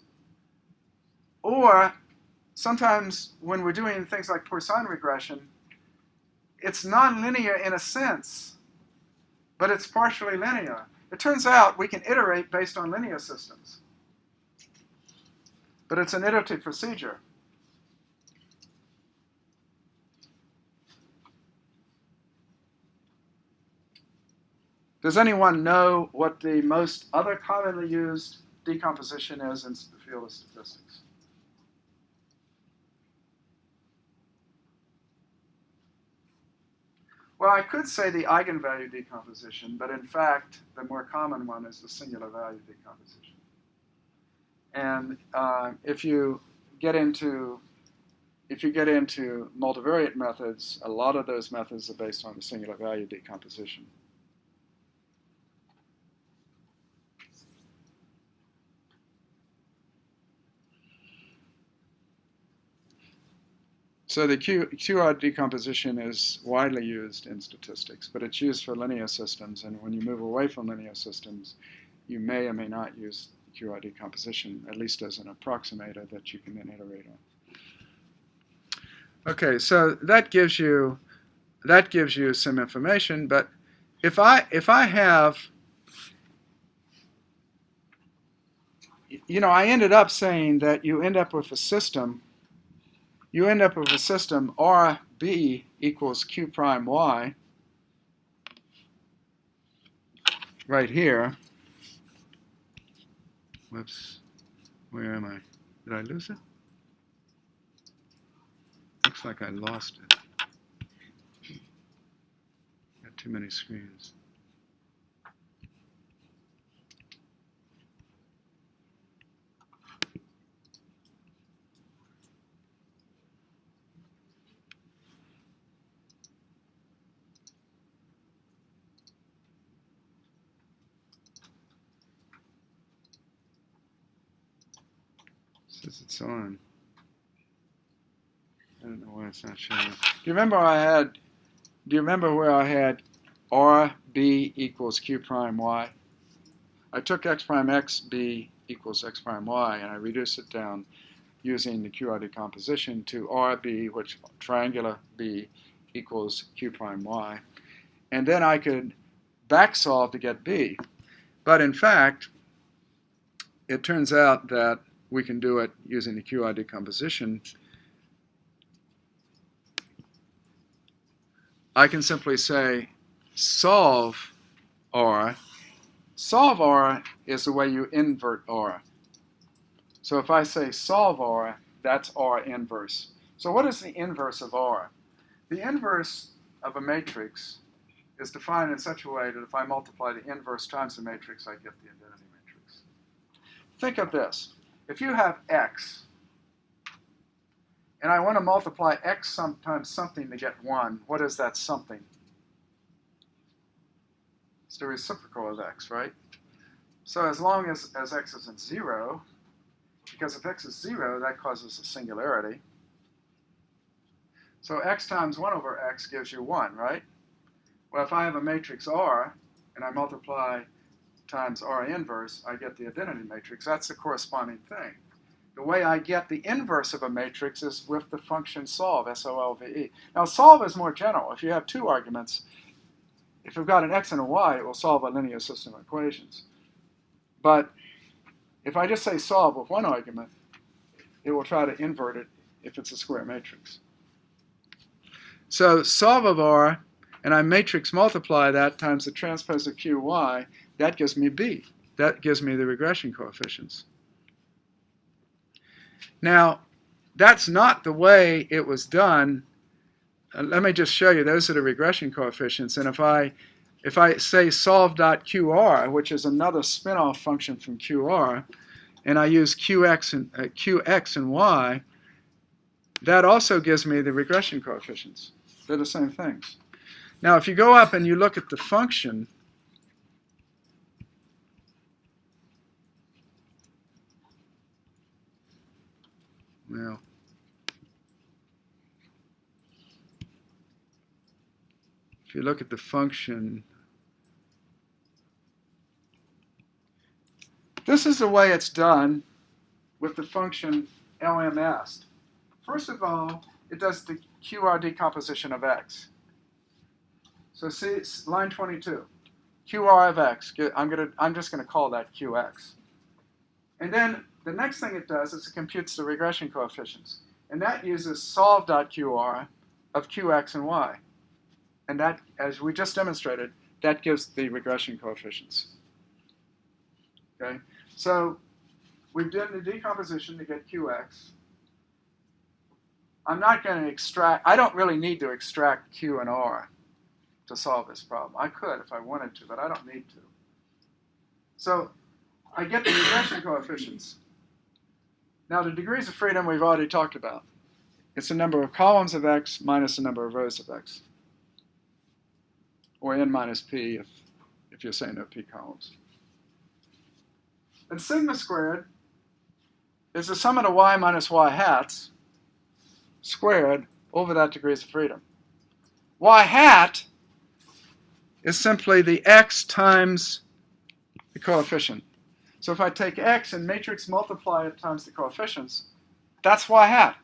Or sometimes when we're doing things like Poisson regression, it's nonlinear in a sense, but it's partially linear. It turns out we can iterate based on linear systems, but it's an iterative procedure. Does anyone know what the most other commonly used decomposition is in the field of statistics? Well, I could say the eigenvalue decomposition, but in fact, the more common one is the singular value decomposition. And if you get into multivariate methods, a lot of those methods are based on the singular value decomposition. So the QR decomposition is widely used in statistics, but it's used for linear systems. And when you move away from linear systems, you may or may not use QR decomposition, at least as an approximator that you can then iterate on. Okay, so that gives you some information. But if I have, I ended up saying that you end up with a system. You end up with a system RB equals Q prime Y right here. Whoops, where am I? Did I lose it? Looks like I lost it. Got too many screens. Says it's on. I don't know why it's not showing. Do you remember where I had RB equals Q prime Y? I took X prime X B equals X prime Y, and I reduced it down using the QR decomposition to RB, which triangular B equals Q prime Y. And then I could back solve to get B. But in fact, it turns out that we can do it using the QR decomposition. I can simply say solve R. Solve R is the way you invert R. So if I say solve R, that's R inverse. So what is the inverse of R? The inverse of a matrix is defined in such a way that if I multiply the inverse times the matrix, I get the identity matrix. Think of this. If you have X, and I want to multiply X times something to get 1, what is that something? It's the reciprocal of X, right? So as long as X isn't 0, because if X is 0, that causes a singularity. So X times 1 over X gives you 1, right? Well, if I have a matrix R, and I multiply times R inverse, I get the identity matrix. That's the corresponding thing. The way I get the inverse of a matrix is with the function solve, S-O-L-V-E. Now, solve is more general. If you have two arguments, if you've got an X and a Y, it will solve a linear system of equations. But if I just say solve with one argument, it will try to invert it if it's a square matrix. So solve of R, and I matrix multiply that times the transpose of QY, that gives me B. That gives me the regression coefficients. Now, that's not the way it was done. Let me just show you. Those are the regression coefficients. And if I say solve.qr, which is another spin-off function from qr, and I use qx and y, that also gives me the regression coefficients. They're the same things. Now, if you go up and you look at the function, Well, if you look at the function, this is the way it's done with the function LMS. First of all, it does the QR decomposition of x. So see, it's line 22, QR of x. I'm just going to call that qx. And then the next thing it does is it computes the regression coefficients. And that uses solve.qr of qx and y. And that, as we just demonstrated, that gives the regression coefficients. Okay? So we've done the decomposition to get qx. I'm not going to extract, I don't really need to extract q and r to solve this problem. I could if I wanted to, but I don't need to. So I get the regression coefficients. Now the degrees of freedom we've already talked about. It's the number of columns of x minus the number of rows of x. Or n minus p if you're saying there are p columns. And sigma squared is the sum of the y minus y hats squared over that degrees of freedom. Y hat is simply the x times the coefficient. So if I take x and matrix multiply it times the coefficients, that's y hat.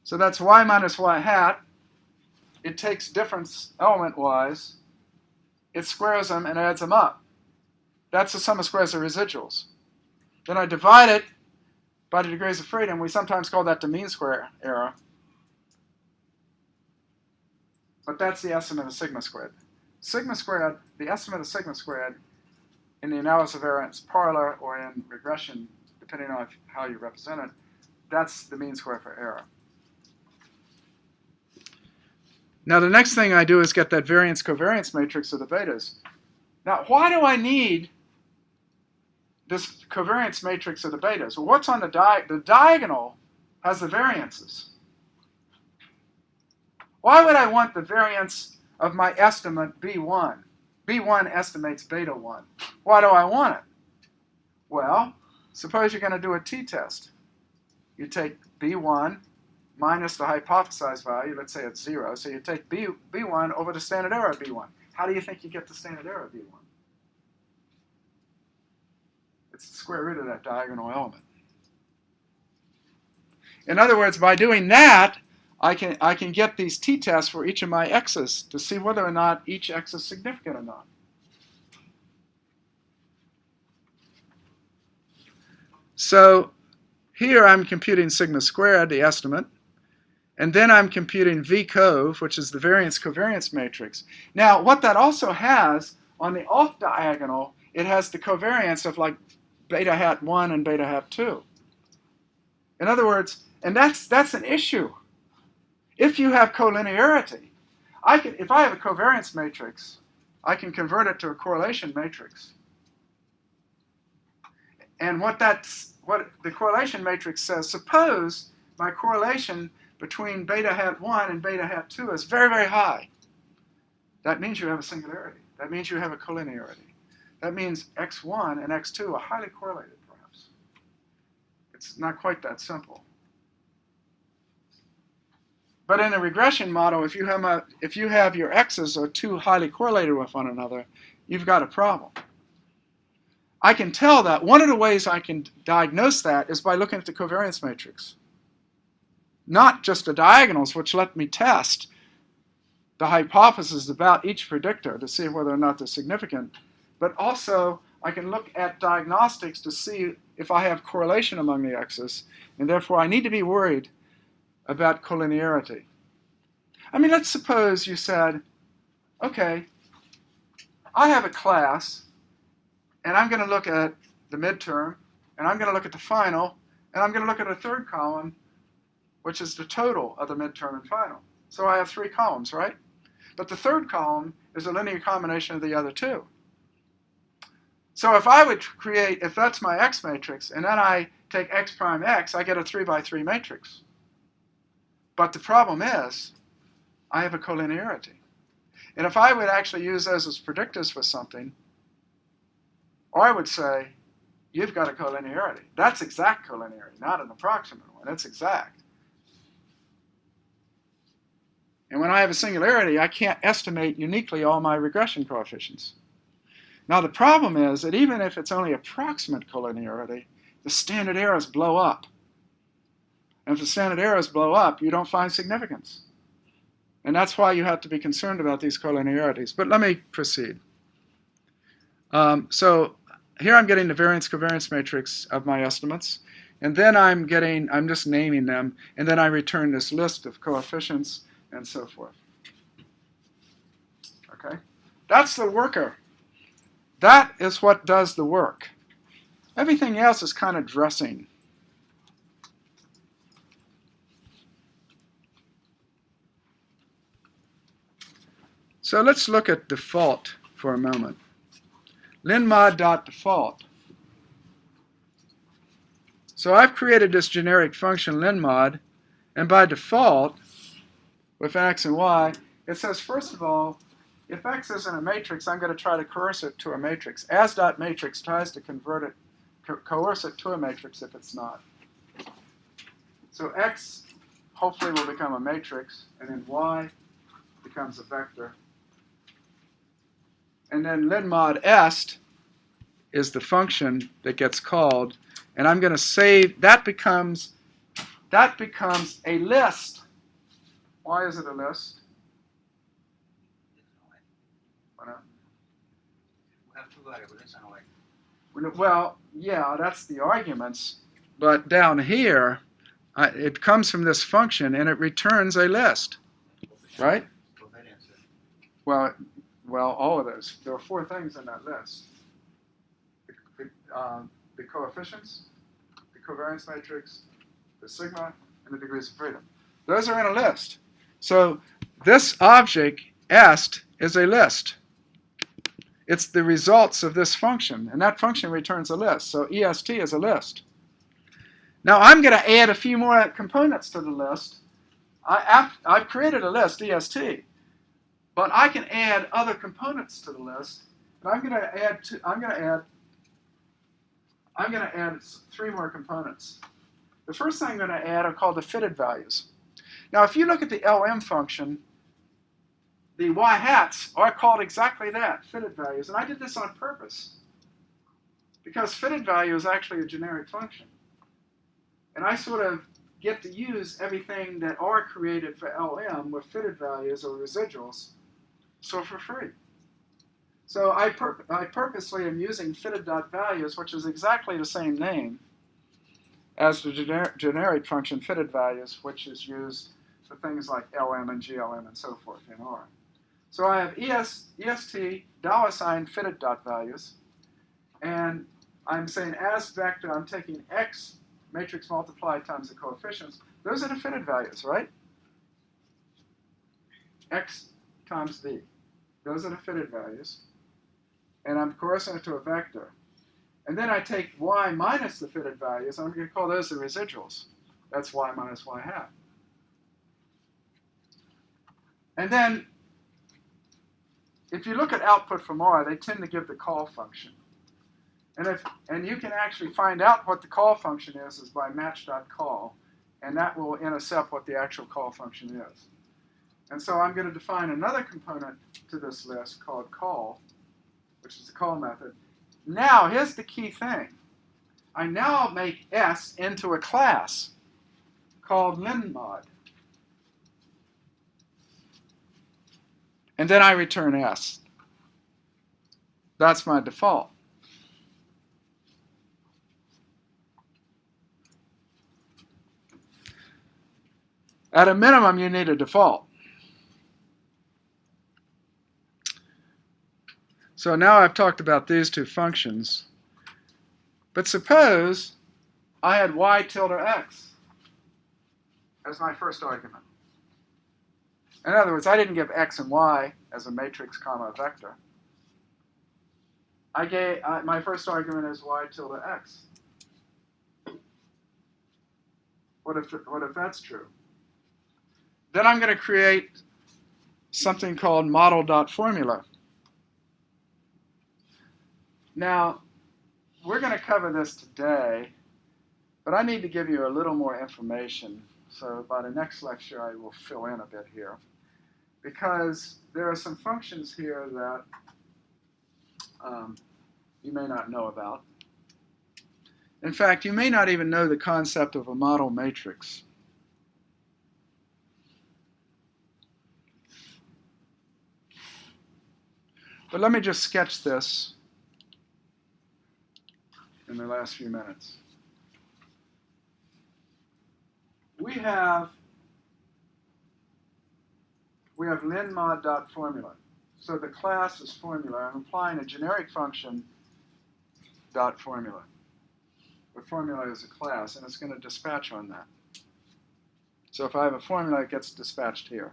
So that's y minus y hat. It takes difference element-wise. It squares them and adds them up. That's the sum of squares of residuals. Then I divide it by the degrees of freedom. We sometimes call that the mean square error. But that's the estimate of sigma squared. Sigma squared, the estimate of sigma squared in the analysis of variance parlor or in regression, depending on how you represent it, that's the mean square for error. Now the next thing I do is get that variance covariance matrix of the betas. Now why do I need this covariance matrix of the betas? Well, what's on the diagonal has the variances. Why would I want the variance of my estimate B1? B1 estimates beta 1. Why do I want it? Well, suppose you're going to do a t-test. You take B1 minus the hypothesized value, let's say it's 0. So you take B1 over the standard error of B1. How do you think you get the standard error of B1? It's the square root of that diagonal element. In other words, by doing that, I can get these t-tests for each of my x's to see whether or not each x is significant or not. So here I'm computing sigma squared, the estimate, and then I'm computing v-cov, which is the variance covariance matrix. Now, what that also has, on the off diagonal, it has the covariance of like beta hat 1 and beta hat 2. In other words, and that's an issue. If you have collinearity, if I have a covariance matrix, I can convert it to a correlation matrix. And what the correlation matrix says, suppose my correlation between beta hat 1 and beta hat 2 is very, very high. That means you have a singularity. That means you have a collinearity. That means x1 and x2 are highly correlated, perhaps. It's not quite that simple. But in a regression model, if you have your x's are too highly correlated with one another, you've got a problem. I can tell that. One of the ways I can diagnose that is by looking at the covariance matrix. Not just the diagonals, which let me test the hypothesis about each predictor to see whether or not they're significant, but also I can look at diagnostics to see if I have correlation among the x's, and therefore I need to be worried about collinearity. I mean, let's suppose you said, okay, I have a class, and I'm going to look at the midterm, and I'm going to look at the final, and I'm going to look at a third column, which is the total of the midterm and final. So I have 3 columns, right? But the third column is a linear combination of the other 2. So if I would create, if that's my X matrix, and then I take X prime X, I get a 3 by 3 matrix. But the problem is, I have a collinearity. And if I would actually use those as predictors for something, or I would say, you've got a collinearity. That's exact collinearity, not an approximate one. That's exact. And when I have a singularity, I can't estimate uniquely all my regression coefficients. Now the problem is that even if it's only approximate collinearity, the standard errors blow up. And if the standard errors blow up, you don't find significance. And that's why you have to be concerned about these collinearities. But let me proceed. So here I'm getting the variance-covariance matrix of my estimates. And then I'm just naming them. And then I return this list of coefficients and so forth. Okay? That's the worker. That is what does the work. Everything else is kind of dressing. So let's look at default for a moment. linmod.default. So I've created this generic function linmod, and by default, with x and y, it says, first of all, if x isn't a matrix, I'm going to try to coerce it to a matrix. As.matrix tries to convert it, coerce it to a matrix if it's not. So x hopefully will become a matrix, and then y becomes a vector. And then linmod est is the function that gets called, and I'm going to save, that becomes a list. Why is it a list? Why not? We have two variables and y. Well, yeah, that's the arguments, but down here, it comes from this function and it returns a list, right? Well, all of those. There are 4 things in that list. The coefficients, the covariance matrix, the sigma, and the degrees of freedom. Those are in a list. So this object, est, is a list. It's the results of this function, and that function returns a list. So est is a list. Now I'm going to add a few more components to the list. I've created a list, est, but I can add other components to the list, and I'm going to add 3 more components. The first thing I'm going to add are called the fitted values. Now, if you look at the LM function, the y-hats are called exactly that, fitted values. And I did this on purpose, because fitted value is actually a generic function. And I sort of get to use everything that are created for LM with fitted values or residuals, so for free. So I purposely am using fitted.values, which is exactly the same name as the generic function fitted values, which is used for things like LM and GLM and so forth in R. So I have est $ fitted.values, and I'm saying as vector, I'm taking x matrix multiplied times the coefficients. Those are the fitted values, right? X times v. Those are the fitted values. And I'm coercing it to a vector. And then I take y minus the fitted values, and I'm going to call those the residuals. That's y minus y hat. And then, if you look at output from R, they tend to give the call function. And you can actually find out what the call function is by match.call, and that will intercept what the actual call function is. And so I'm going to define another component to this list called call, which is the call method. Now, here's the key thing. I now make S into a class called linmod. And then I return S. That's my default. At a minimum, you need a default. So now I've talked about these 2 functions. But suppose I had y tilde x as my first argument. In other words, I didn't give x and y as a matrix comma vector. I gave my first argument is y tilde x. What if that's true? Then I'm going to create something called model.formula. Now, we're going to cover this today, but I need to give you a little more information. So by the next lecture, I will fill in a bit here, because there are some functions here that you may not know about. In fact, you may not even know the concept of a model matrix. But let me just sketch this in the last few minutes. We have linmod.formula. So the class is formula. I'm applying a generic function dot formula. The formula is a class, and it's going to dispatch on that. So if I have a formula, it gets dispatched here.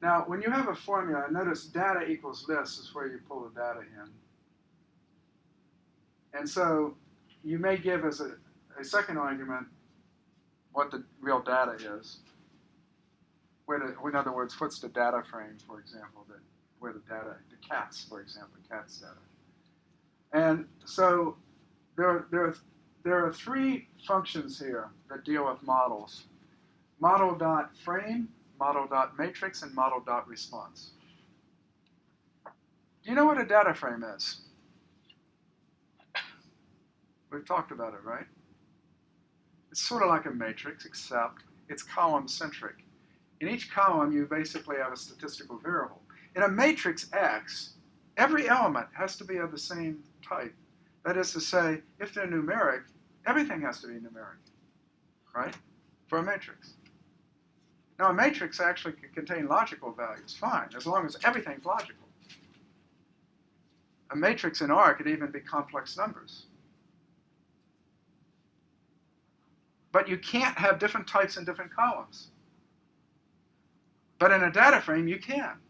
Now, when you have a formula, notice data equals list is where you pull the data in. And so you may give as a second argument what the real data is. In other words, what's the data frame, for example, where the data, the cats, for example, cats data. And so there are three functions here that deal with models. Model.frame, model.matrix, and model.response. Do you know what a data frame is? We've talked about it, right? It's sort of like a matrix, except it's column-centric. In each column, you basically have a statistical variable. In a matrix X, every element has to be of the same type. That is to say, if they're numeric, everything has to be numeric, right? For a matrix. Now, a matrix actually can contain logical values, fine, as long as everything's logical. A matrix in R could even be complex numbers. But you can't have different types in different columns. But in a data frame, you can.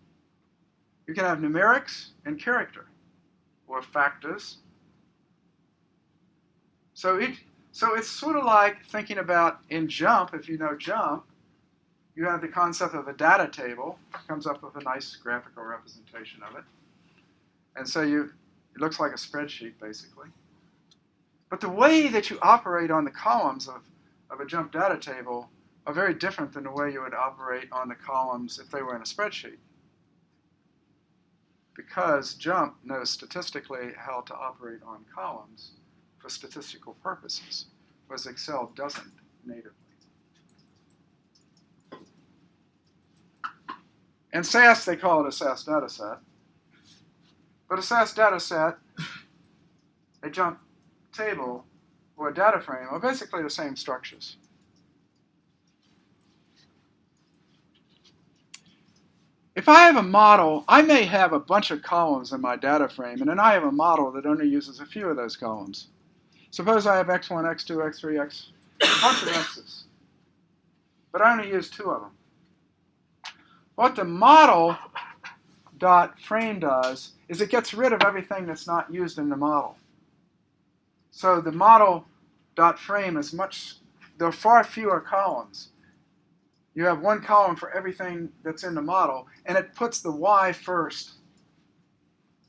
You can have numerics and character, or factors. So it's sort of like thinking about in JUMP, if you know JUMP, you have the concept of a data table. It comes up with a nice graphical representation of it. And so it looks like a spreadsheet, basically. But the way that you operate on the columns of a JUMP data table are very different than the way you would operate on the columns if they were in a spreadsheet. Because JUMP knows statistically how to operate on columns for statistical purposes, whereas Excel doesn't natively. In SAS, they call it a SAS dataset. But a SAS dataset, a JUMP table, or a data frame are basically the same structures. If I have a model, I may have a bunch of columns in my data frame, and then I have a model that only uses a few of those columns. Suppose I have x1, x2, x3, a bunch of x's, but I only use two of them. What the model.frame does is it gets rid of everything that's not used in the model. So the model.frame is there are far fewer columns. You have one column for everything that's in the model, and it puts the y first.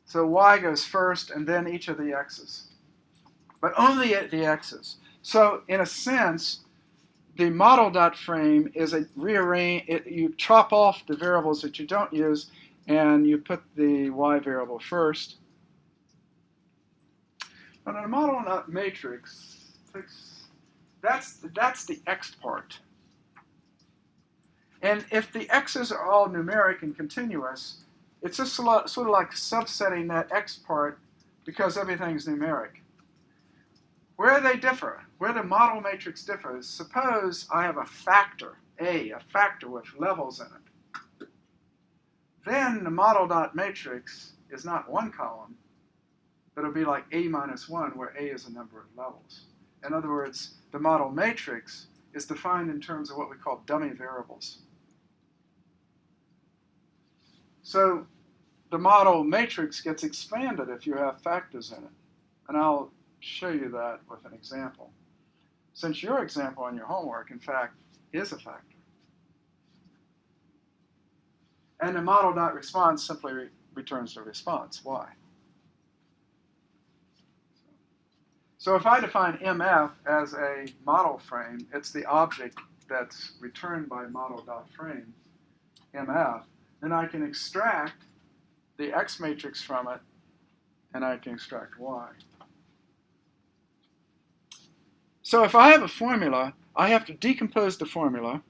So y goes first, and then each of the x's. But only at the x's. So in a sense, the model.frame is a rearrange. You chop off the variables that you don't use, and you put the y variable first. But in a model.matrix, that's the x part. And if the x's are all numeric and continuous, it's just sort of like subsetting that x part because everything's numeric. Where they differ, where the model matrix differs, suppose I have a factor, a factor with levels in it. Then the model.matrix is not one column, but it'll be like a minus 1, where a is a number of levels. In other words, the model matrix is defined in terms of what we call dummy variables. So the model matrix gets expanded if you have factors in it. And I'll show you that with an example. Since your example on your homework, in fact, is a factor. And the model.response simply returns the response, y. So if I define MF as a model frame, it's the object that's returned by model.frame, MF, then I can extract the X matrix from it, and I can extract Y. So if I have a formula, I have to decompose the formula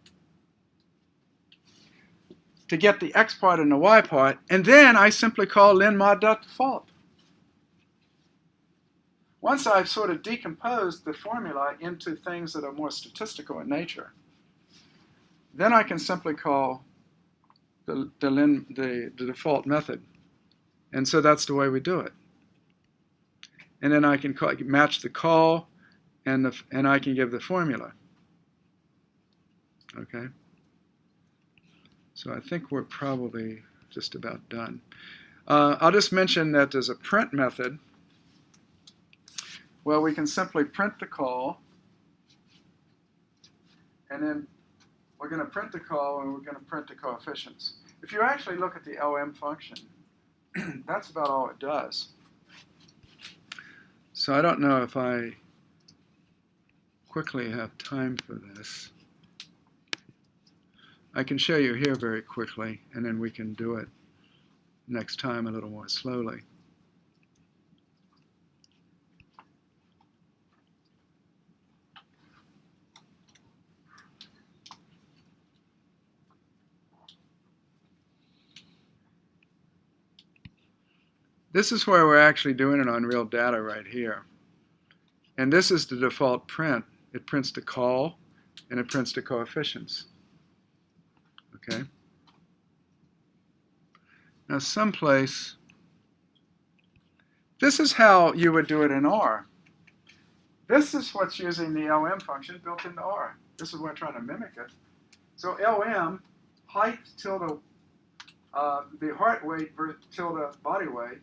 to get the X part and the Y part, and then I simply call linmod.default. Once I've sort of decomposed the formula into things that are more statistical in nature, then I can simply call the default method. And so that's the way we do it. And then I can match the call, and I can give the formula. Okay? So I think we're probably just about done. I'll just mention that there's a print method. Well, we can simply print the call, and then we're going to print the call, and we're going to print the coefficients. If you actually look at the LM function, that's about all it does. So I don't know if I quickly have time for this. I can show you here very quickly, and then we can do it next time a little more slowly. This is where we're actually doing it on real data right here. And this is the default print. It prints the call, and it prints the coefficients. Okay? Now someplace, this is how you would do it in R. This is what's using the LM function built into R. This is what we're trying to mimic it. So LM, height tilde the heart weight tilde body weight,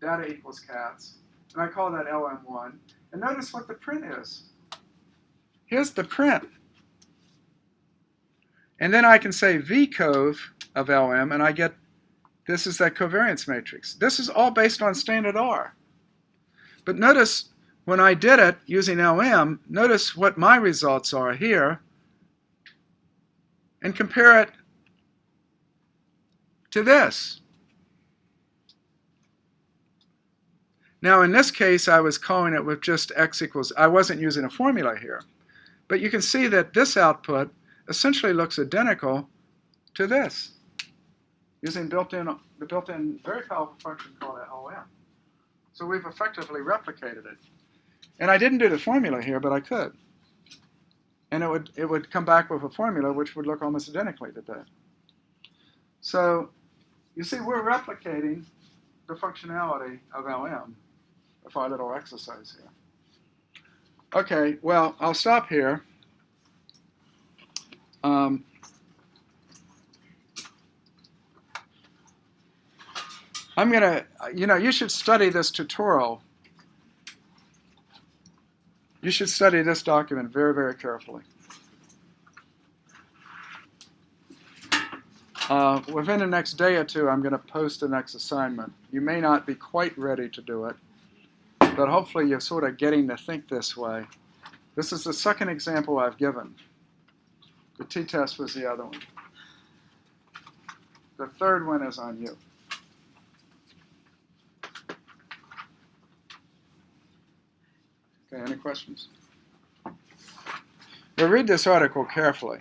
data equals cats, and I call that LM1. And notice what the print is. Here's the print. And then I can say VCOV of LM, and I get, this is that covariance matrix. This is all based on standard R. But notice, when I did it using LM, notice what my results are here, and compare it to this. Now in this case, I was calling it with just x equals, I wasn't using a formula here. But you can see that this output essentially looks identical to this, using the built-in very powerful function called LM. So we've effectively replicated it. And I didn't do the formula here, but I could. And it would come back with a formula which would look almost identically to that. So you see, we're replicating the functionality of LM with our little exercise here. Okay, well, I'll stop here. I'm going to, you should study this tutorial. You should study this document very, very carefully. Within the next day or two, I'm going to post the next assignment. You may not be quite ready to do it, but hopefully you're sort of getting to think this way. This is the second example I've given. The t-test was the other one. The third one is on you. Okay, any questions? Well, read this article carefully.